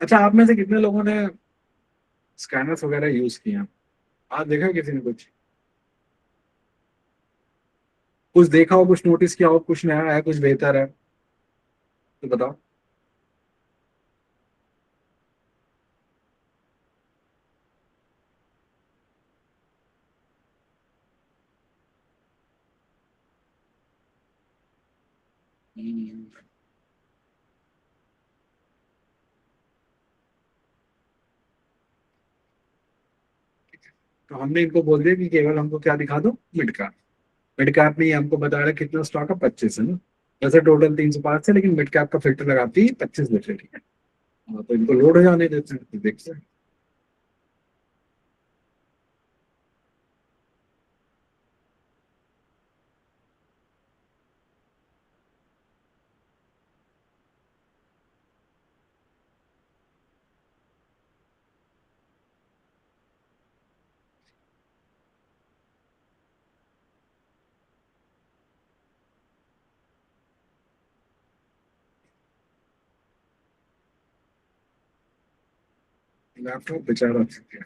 अच्छा, आप में से कितने लोगों ने स्कैनर्स वगैरह यूज किए हैं? आज देखा किसी ने कुछ देखा हो, कुछ नोटिस किया हो, कुछ नया है, कुछ बेहतर है तो बताओ। हम्म, तो हमने इनको बोल दिया कि केवल हमको क्या दिखा दो, मिड कैप। मिड कैप में ही हमको बता रहा है कितना स्टॉक है, 25 है ना। वैसे टोटल 305 है, लेकिन मिड कैप का फिल्टर लगाती है 25 बचे, ठीक है। हाँ, तो इनको लोड हो जाने देते हैं, तो देखते हैं। लैपटॉप बेचारा थक गया।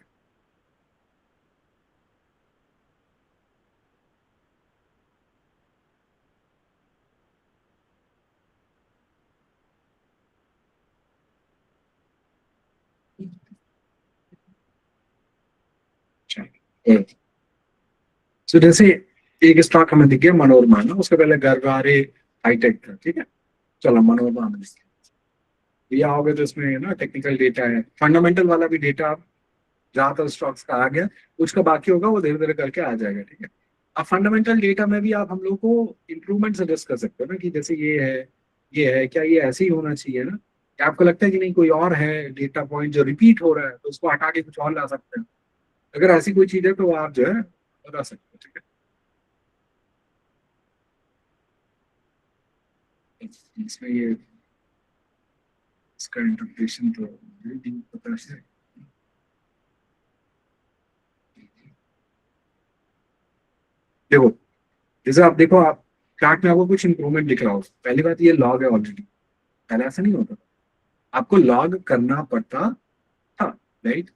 अच्छा, so जैसे एक स्टॉक हमें दिख गया मनोरमा ना, उसके पहले गरवारे हाईटेक था, ठीक है। चलो मनोरमा हमें दिख गया। ये आओगे तो इसमें ना टेक्निकल डेटा है, फंडामेंटल वाला भी डेटा ज्यादातर स्टॉक्स का आ गया। उसका बाकी होगा, वो धीरे धीरे करके आ जाएगा, ठीक है। अब फंडामेंटल डेटा में भी आप हम लोग को इम्प्रूवमेंट सजेस्ट कर सकते हो ना, कि जैसे ये है क्या, ये ऐसे ही होना चाहिए ना, क्या आपको लगता है कि नहीं कोई और है डेटा पॉइंट जो रिपीट हो रहा है, तो उसको हटा के कुछ और ला सकते हैं। अगर ऐसी कोई चीज है तो वो आप जो है बता सकते हो, ठीक है। इसमें ये इसका इंटरप्रिटेशन तो मुझे नहीं पता है। देखो, जैसे आप देखो, आप चार्ट में आपको कुछ इंप्रूवमेंट दिख रहा हो, पहली बात ये लॉग है ऑलरेडी। पहले ऐसा नहीं होता, आपको लॉग करना पड़ता था, राइट।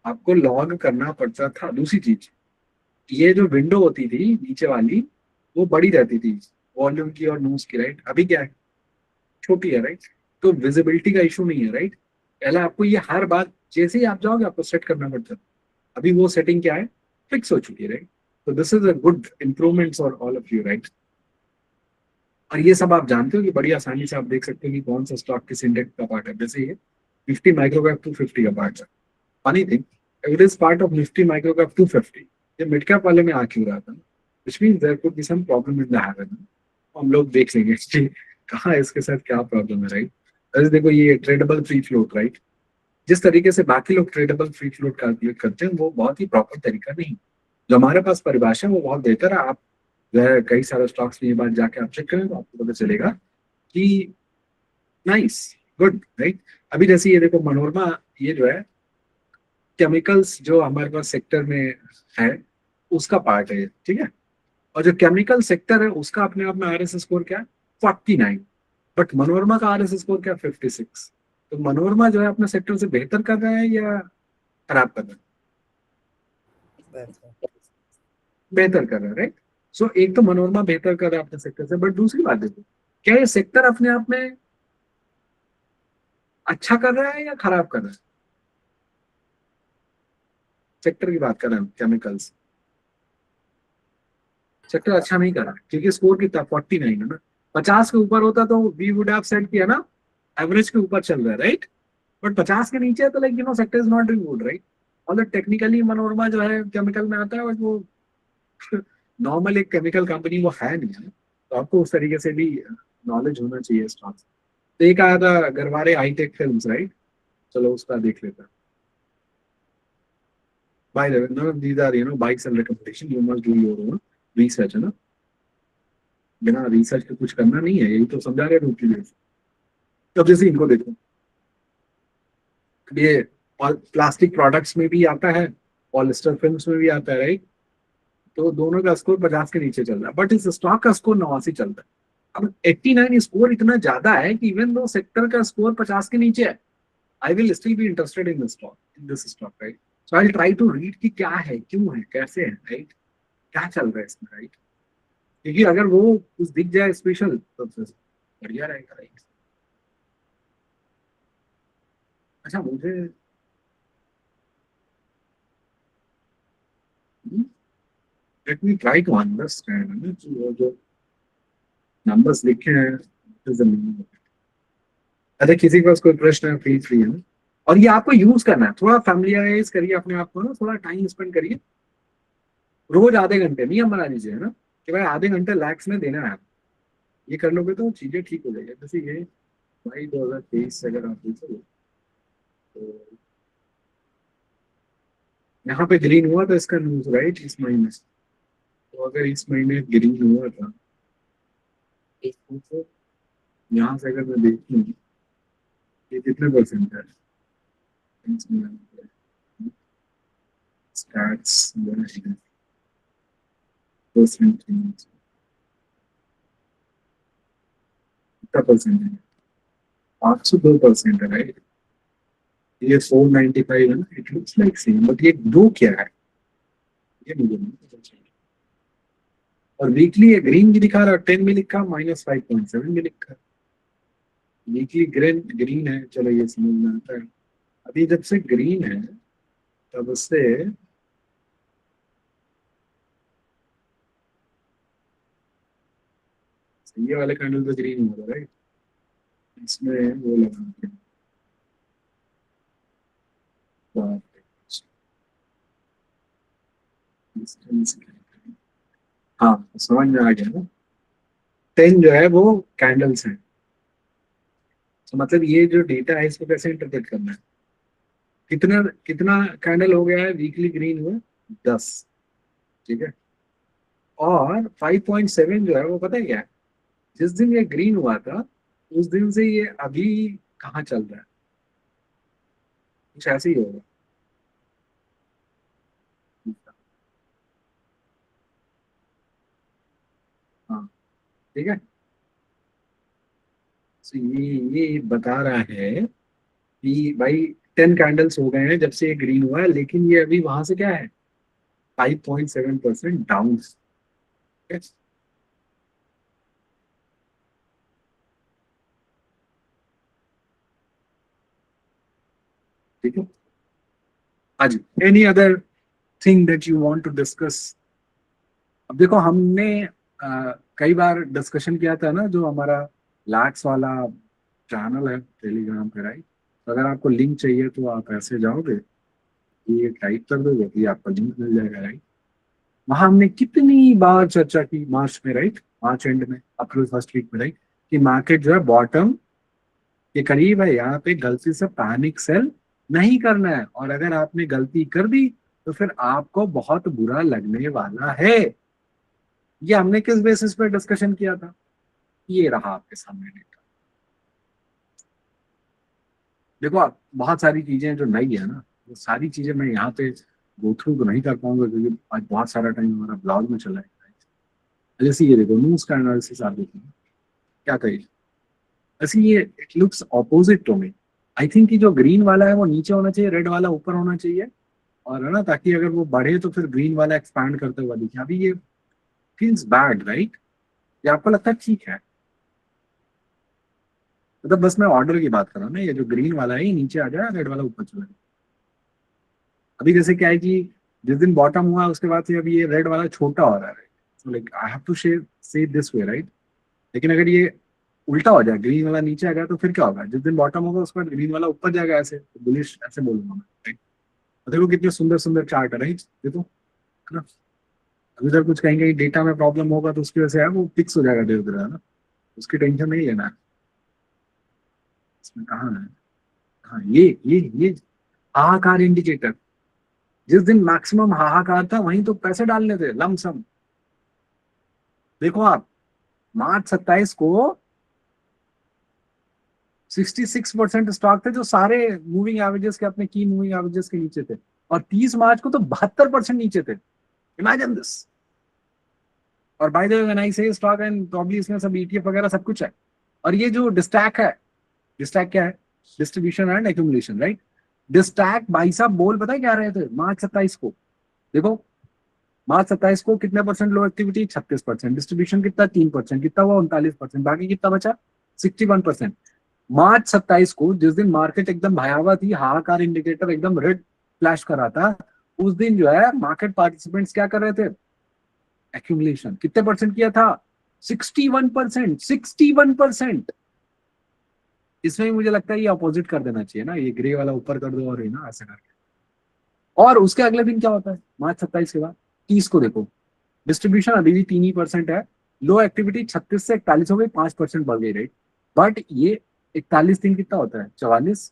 आपको लॉग करना पड़ता था। दूसरी चीज, ये जो विंडो होती थी नीचे वाली, वो बड़ी रहती थी वॉल्यूम की और न्यूज की, राइट। अभी क्या है, छोटी है, राइट। तो विजिबिलिटी का इशू नहीं है, राइट। पहले आपको ये हर बार जैसे ही आप जाओगे आपको सेट करना पड़ता था। अभी वो सेटिंग क्या है, फिक्स हो चुकी है, राइट। तो this is a good improvement for all of you, right. और ये सब आप जानते हो कि बड़ी आसानी से आप देख सकते हो कि कौन सा स्टॉक किस इंडेक्स का पार्ट है। जैसे ये 50 माइक्रोकैप 250 का पार्ट है। Funny thing, it is part of Nifty microcap 250। ये मिड कैप वाले में आ क्यों रहा था, which mean there could be some problem in the heaven. हम लोग देख लेंगे कि कहाँ इसके साथ क्या प्रॉब्लम है, राइट। अरे देखो, ये ट्रेडेबल फ्री फ्लोट, राइट। जिस तरीके से बाकी लोग ट्रेडेबल फ्री फ्लोट कैलकुलेट करते हैं, वो बहुत ही प्रॉपर तरीका नहीं। जो हमारे पास परिभाषा है वो बहुत बेहतर है। आप जो है कई सारे स्टॉक्स में ये बात जाके आप चेक करें तो आपको पता चलेगा कि नाइस, गुड, राइट। अभी जैसे ये देखो मनोरमा, ये जो है केमिकल्स जो हमारे पास सेक्टर में है, उसका पार्ट है ये, ठीक है। और जो केमिकल सेक्टर है उसका अपने आप में आरएस स्कोर क्या है, 49। बट मनोरमा का आरएस स्कोर क्या, 56। तो मनोरमा जो है अपने सेक्टर से बेहतर कर रहा है या खराब कर रहा है? बेहतर। बेहतर कर रहा है, राइट। सो एक तो मनोरमा बेहतर कर रहा है अपने सेक्टर से, बट दूसरी बात देखो, क्या ये सेक्टर अपने आप में अच्छा कर रहा है या खराब कर रहा है? सेक्टर की बात कर रहे हैं केमिकल्स। सेक्टर अच्छा नहीं कर रहा है, क्योंकि स्कोर कितना, 49 है ना। 50 के ऊपर होता तो वी वुड हैव सेड किया ना, एवरेज के ऊपर चल रहा है, राइट। बट 50 के नीचे है तो like sector is not doing good, right. मतलब टेक्निकली मनोरमा जो है केमिकल में आता है, बट वो नॉर्मल एक केमिकल कंपनी वो है नहीं है, तो आपको उस तरीके से भी नॉलेज होना चाहिए स्टॉक। तो एक आया था गरवारे हाईटेक फिल्म्स, राइट? चलो उसका देख लेते हैं। Bye the way, none of these are, bikes and recommendation. You must do your own research, है ना? बिना रिसर्च के कुछ करना नहीं है, यही तो समझा रहे रूप की। अब जैसे इनको देखो, ये प्लास्टिक प्रोडक्ट्स में भी आता है, पॉलिस्टर फिल्म्स में भी आता है, राइट? तो दोनों का स्कोर 50 के नीचे चल रहा है, बट इस स्टॉक का स्कोर 89 चल रहा है। अब 89 स्कोर इतना ज्यादा है कि इवन दो सेक्टर का स्कोर 50 के नीचे है, I will still be interested in stock, in this stock, right? So I try to read कि क्या है, क्यों है, कैसे है, राइट? क्या चल रहा है इसमें, राइट? क्योंकि अगर वो कुछ दिख जाए स्पेशल तो फिर बढ़िया रहेगा, राइट? अच्छा मुझे let me try to understand जो जो नंबर्स लिखे हैं, what is the meaning of it? अगर किसी के पास कोई प्रश्न है फील फ्री है ना, और ये आपको यूज करना है, थोड़ा फैमिलियराइज करिए अपने आप को ना, थोड़ा टाइम स्पेंड करिए, रोज आधे घंटे नियम बना लीजिए, है ना, कि भाई आधे घंटे लैक्स में देना है। ये कर लोगे तो चीजें ठीक हो जाएगी। जैसे ये भाई 2023 से अगर आप देखो तो यहाँ पे ग्रीन हुआ था इसका न्यूज, राइट, इस महीने से। तो अगर इस महीने ग्रीन हुआ था तो यहाँ से अगर मैं देखूँ ये कितने परसेंट है, स्टैट्स परसेंट कितना परसेंट है, 502% है, राइट? ये 495 है ना, it looks like same, but ये दो क्या है, ये मुझे नहीं पता चल रहा। और वीकली ये ग्रीन भी दिखा रहा है, 10 भी लिखा, -5.7 भी लिखा है। वीकली ग्रीन ग्रीन है, चलो ये समझ में आता है। अभी जब से ग्रीन है तब से ये वाले कैंडल पे ग्रीन हो रहा है, राइट? इसमें वो लगा हाँ समझ में आ गया ना। 10 जो है वो कैंडल्स है, तो मतलब ये जो डेटा है इसको कैसे इंटरप्रेट करना है, कितना कितना कैंडल हो गया है वीकली ग्रीन हुआ, 10, ठीक है। और 5.7 जो है वो पता है क्या है, जिस दिन ये ग्रीन हुआ था उस दिन से ये अभी कहाँ चल रहा है, कुछ ऐसे ही होगा। हाँ ठीक है। तो ये बता रहा है कि भाई 10 कैंडल्स हो गए हैं जब से ये ग्रीन हुआ है, लेकिन ये अभी वहां से क्या है, 5.7% डाउन। ठीक है। हाँ जी, any other thing that you want to discuss? अब देखो हमने कई बार डिस्कशन किया था ना, जो हमारा लैक्स वाला चैनल है टेलीग्राम पे, राइट? तो अगर आपको लिंक चाहिए तो आप ऐसे जाओगे, ये टाइप कर दोगे तो ये आपको लिंक मिल जाएगा, राइट? वहां हमने कितनी बार चर्चा की मार्च में, राइट, मार्च एंड में, अप्रैल फर्स्ट वीक में, राइट, कि मार्केट जो है बॉटम के करीब है, यहाँ पे गलती से पैनिक सेल नहीं करना है, और अगर आपने गलती कर दी तो फिर आपको बहुत बुरा लगने वाला है। ये हमने किस बेसिस पे डिस्कशन किया था, ये रहा आपके सामने डेटा। देखो आप, बहुत सारी चीजें जो नई है ना, वो सारी चीजें मैं यहाँ पे गो थ्रू तो नहीं कर पाऊंगा, क्योंकि आज बहुत सारा टाइम हमारा ब्लॉग में चला है। जैसे ये देखो न्यूज का एनालिसिस आप देखो, क्या कहिए, ऐसे ये it looks opposite to me. I think कि जो ग्रीन वाला है वो नीचे होना चाहिए, रेड वाला ऊपर होना चाहिए, और है ना, ताकि अगर वो बढ़े तो फिर ग्रीन वाला एक्सपैंड करते हुआ दिखे। अभी ये फील्स बैड, राइट? ये आपको लगता है ठीक है? मतलब बस मैं ऑर्डर की बात कर रहा हूँ ना, ये जो ग्रीन वाला है ये नीचे आ जाए, रेड वाला ऊपर चला जाए। अभी जैसे क्या है कि जिस दिन बॉटम हुआ उसके बाद से अभी ये रेड वाला छोटा हो रहा है, तो लाइक आई हैव टू से दिस वे, राइट? लेकिन अगर ये उल्टा हो जाए, ग्रीन वाला नीचे आ गया, तो फिर क्या होगा, जिस दिन बॉटम होगा उसके बाद ग्रीन वाला ऊपर जाएगा, ऐसे बुलिश ऐसे बोलूंगा मैं, right? देखो कितने सुंदर सुंदर चार्ट है, राइट? देखो, है ना? अब इधर कुछ कहीं कहीं डेटा में प्रॉब्लम होगा तो उसकी वजह से है वो फिक्स हो जाएगा धीरे धीरे, है ना? उसकी टेंशन नहीं लेना है। इसमें कहाँ है? हाँ, ये हाहाकार इंडिकेटर। जिस दिन मैक्सिमम हाहाकार था वहीं तो पैसे डालने थे लमसम। देखो आप, मार्च 27 को 66% स्टॉक थे जो सारे मूविंग एवरेजेस के, अपने की मूविंग एवरेजेस के नीचे थे। और 30 मार्च को तो 72% नीचे थे। Imagine this. और by the way when I say stock and probably इसमें सब ईटीएफ वगैरह सब कुछ है। और ये जो डिस्टैक है, डिस्टैक क्या है? Distribution and accumulation, right? Distac भाई साहब बोल पता है क्या रहे थे मार्च 27 को? देखो, मार्च 27 को कितने परसेंट लो एक्टिविटी? 36%। डिस्ट्रीब्यूशन कितना? 3%। कितना हुआ? 39%। बाकी कितना बचा? 61%। मार्च 27 को जिस दिन मार्केट एकदम भयावह थी, हाहाकार इंडिकेटर एकदम रेड फ्लैश कर रहा था, उस दिन जो है मार्केट पार्टिसिपेंट्स क्या कर रहे थे? एक्यूमुलेशन। कितने परसेंट किया था? 61%। 61%। इसमें भी मुझे लगता है ये अपोजिट कर देना चाहिए ना, ये ग्रे वाला ऊपर कर दो और ये ना ऐसे करके। और उसके अगले दिन क्या होता है मार्च 27 के बाद? 30 को देखो, डिस्ट्रीब्यूशन अभी भी 3% है। लो एक्टिविटी 36 से 41 हो गई, 5% बढ़ गई, राइट? बट ये 41 दिन कितना होता है? 44।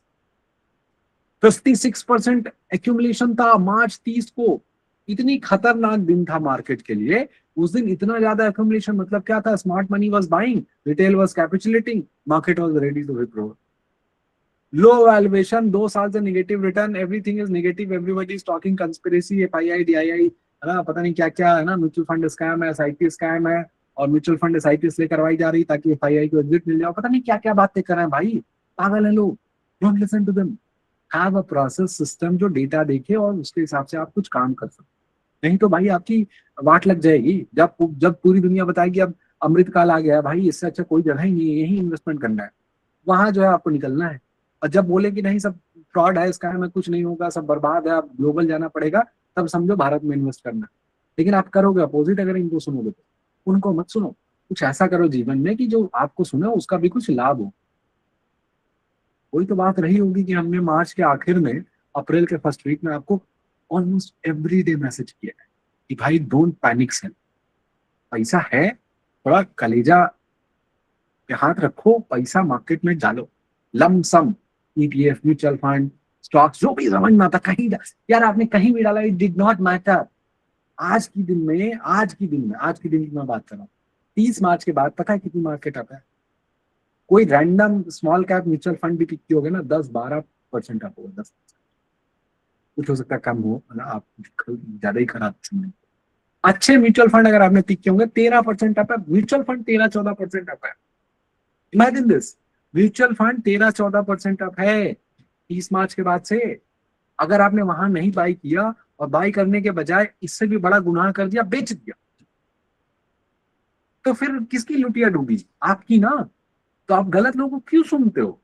56% एक्यूमुलेशन था मार्च 30 को। इतनी खतरनाक दिन था मार्केट के लिए। उस दिन इतना ज्यादा एक्यूमुलेशन मतलब क्या था? Smart money was buying, retail was capitulating, market was ready to withdraw. Low valuation, 2 साल से negative return, everything is negative, everybody is talking conspiracy, FII DII, है ना? पता नहीं क्या क्या, है ना? म्यूचुअल फंड स्कैम है, एसआईपी स्कैम है, और म्यूचुअल फंड एसआईपी इसलिए करवाई जा रही ताकि एफआईआई को एग्जिट मिल जाए। पता नहीं क्या क्या बातें कर रहे हैं भाई, पागल है लोग। Don't listen to them. Have a process system जो डेटा देखे और उसके हिसाब से आप कुछ काम कर सकते। नहीं तो भाई आपकी वाट लग जाएगी। जब जब पूरी दुनिया बताएगी अब अमृत काल आ गया है भाई, इससे अच्छा कोई जगह ही नहीं है, यही इन्वेस्टमेंट करना है, वहां जो है आपको निकलना है। और जब बोले कि नहीं सब फ्रॉड है, स्कैम है, कुछ नहीं होगा, सब बर्बाद है, आप ग्लोबल जाना पड़ेगा, तब समझो भारत में इन्वेस्ट करना है। लेकिन आप करोगे अपोजिट अगर इनको सुनोगे तो। उनको मत सुनो। कुछ ऐसा करो जीवन में कि जो आपको सुने उसका भी कुछ लाभ हो। वही तो बात रही होगी कि हमने मार्च के आखिर में, अप्रैल के फर्स्ट वीक में आपको ऑलमोस्ट एवरी डे मैसेज किया है कि भाई डोंट पैनिक सेल। पैसा है, थोड़ा कलेजा पे हाथ रखो, पैसा मार्केट में डालो, lump sum, ETF, mutual fund, stocks, जो भी समझ में आता कहीं यार आपने कहीं भी डाला, इट डिड नॉट मैटर। आज की दिन की मैं बात कर रहा हूँ। 30 मार्च के बाद पता है कितनी मार्केट आता है? कोई random small cap mutual fund भी पिकती होगे ना, 10-12% आप होगा, 10। कुछ हो सकता है कम हो, है ना? आप ज्यादा ही खराब समय। अच्छे म्यूचुअल फंड अगर आपने पिक किए होंगे, 13% आता है म्यूचुअल फंड, 13-14% आता है। Imagine this. Mutual fund 13-14% up है 30 मार्च के बाद से। अगर आपने वहां नहीं बाई किया और बाई करने के बजाय इससे भी बड़ा गुनाह कर दिया, बेच दिया, तो फिर किसकी लुटिया डूबी? आपकी ना। तो आप गलत लोगों को क्यों सुनते हो?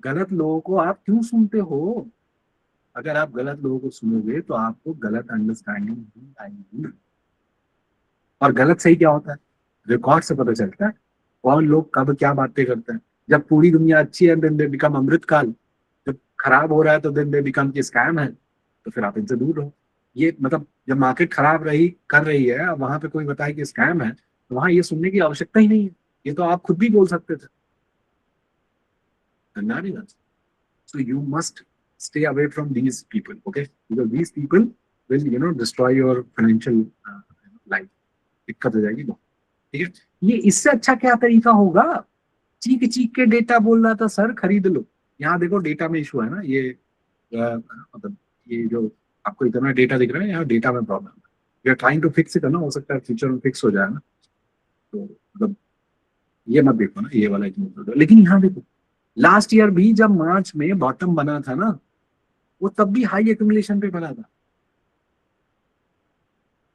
गलत लोगों को आप क्यों सुनते हो? अगर आप गलत लोगों को सुनोगे तो आपको गलत अंडरस्टैंडिंग भी आएगी। और गलत सही क्या होता है? रिकॉर्ड से पता चलता है कौन लोग कब क्या बातें करते हैं। जब पूरी दुनिया अच्छी है देन दे बिकम अमृतकाल। जब खराब हो रहा है तो देन दे बिकम की स्कैम है। तो फिर आप इनसे दूर रहो। ये मतलब जब मार्केट खराब रही कर रही है, अब वहां पे कोई बताए कि स्कैम है, तो वहां ये सुनने की आवश्यकता ही नहीं है। ये तो आप खुद भी बोल सकते थे। So you must stay away from these people, okay? Because these people will, destroy your financial life. दिक्कत हो जाएगी बहुत। ठीक है। ये इससे अच्छा क्या तरीका होगा? चीख चीख के डेटा बोल रहा था सर खरीद लो। यहाँ देखो डेटा में इशू है ना, ये मतलब ये जो आपको इतना डेटा दिख रहा है, यहाँ डेटा में प्रॉब्लम है। We are trying to fix it, है ना? हो सकता है फ्यूचर में फिक्स हो जाए ना। तो मतलब ये मत देखो ना, ये वाला इग्नोर। लेकिन यहाँ देखो, लास्ट ईयर भी जब मार्च में बॉटम बना था ना, वो तब भी हाई एक्यूमुलेशन पे बना था।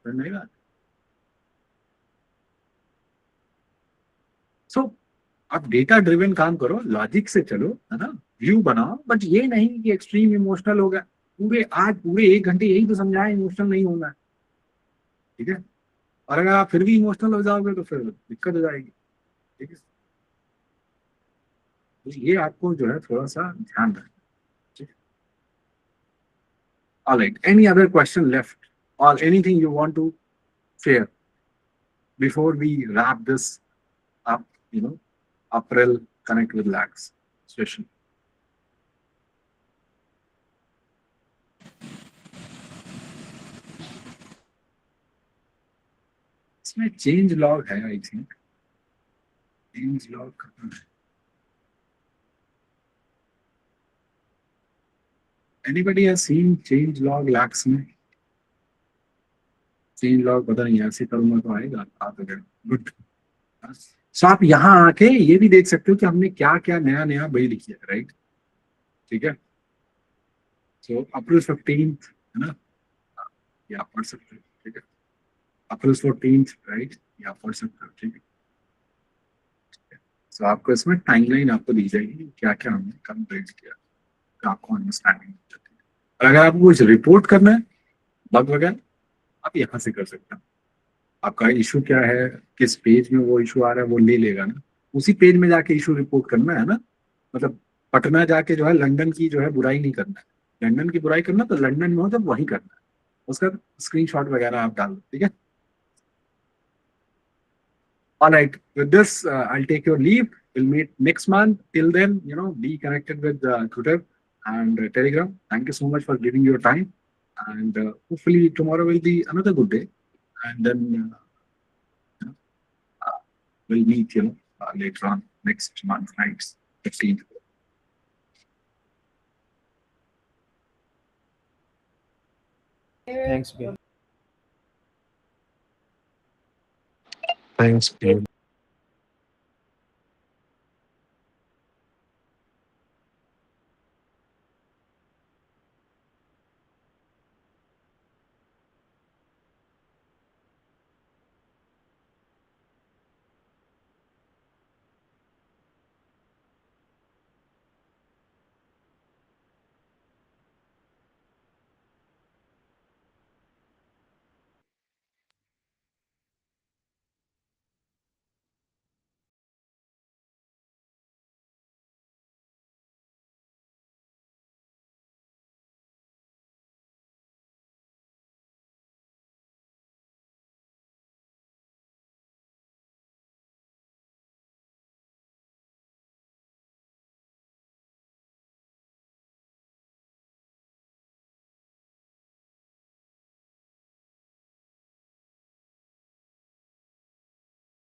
समझ में आई बात? सो आप डेटा ड्रिवन काम करो, लॉजिक से चलो, है ना? व्यू बनाओ, बट ये नहीं कि एक्सट्रीम इमोशनल हो गया। पूरे 1 घंटे यही तो समझाया, इमोशनल नहीं होना है। ठीक है। और अगर आप फिर भी इमोशनल हो जाओगे तो फिर दिक्कत हो जाएगी। ठीक है, तो ये आपको जो है थोड़ा सा ध्यान रखना। All right. Any other question left or anything you want to share before we wrap this up, April Connect with Lax session? इसमें चेंज लॉग है, आई थिंक चेंज लॉग कहाँ है? Anybody has seen change log lax में? Change log पता नहीं, ऐसे करूंगा तो आएगा, आ तो गया। गुड। सो आप यहाँ आके ये भी देख सकते हो कि हमने क्या क्या नया नया बिल्ड किया, राइट? ठीक है, सो अप्रैल 15 है ना, ये आप पढ़ सकते हो। ठीक है, अप्रैल 14 राइट, ये आप पढ़ सकते हो। ठीक है, सो आपको इसमें टाइमलाइन आपको दी जाएगी क्या क्या हमने कम बिल्ड किया, तो आपको अंडरस्टैंडिंग हो जाती है। और अगर आपको कुछ रिपोर्ट करना है बग वगैरह, आप यहाँ से कर सकते हो। आपका इशू क्या है, किस पेज में वो इशू आ रहा है, वो ले लेगा ना, उसी पेज में जाके इशू रिपोर्ट करना है ना। मतलब पटना जाके जो है लंदन की जो है बुराई नहीं करना है, लंदन की बुराई करना तो लंदन में हो जब वही करना है, उसका स्क्रीनशॉट वगैरह आप डाल दो। ठीक है, all right, with this I'll take your leave. We'll meet next month. Till then, be connected with Twitter and Telegram. Thank you so much for giving your time, and hopefully tomorrow will be another good day, and then we'll meet, later on next month, right? 15th. Thanks, Ben. Thanks, Gabe.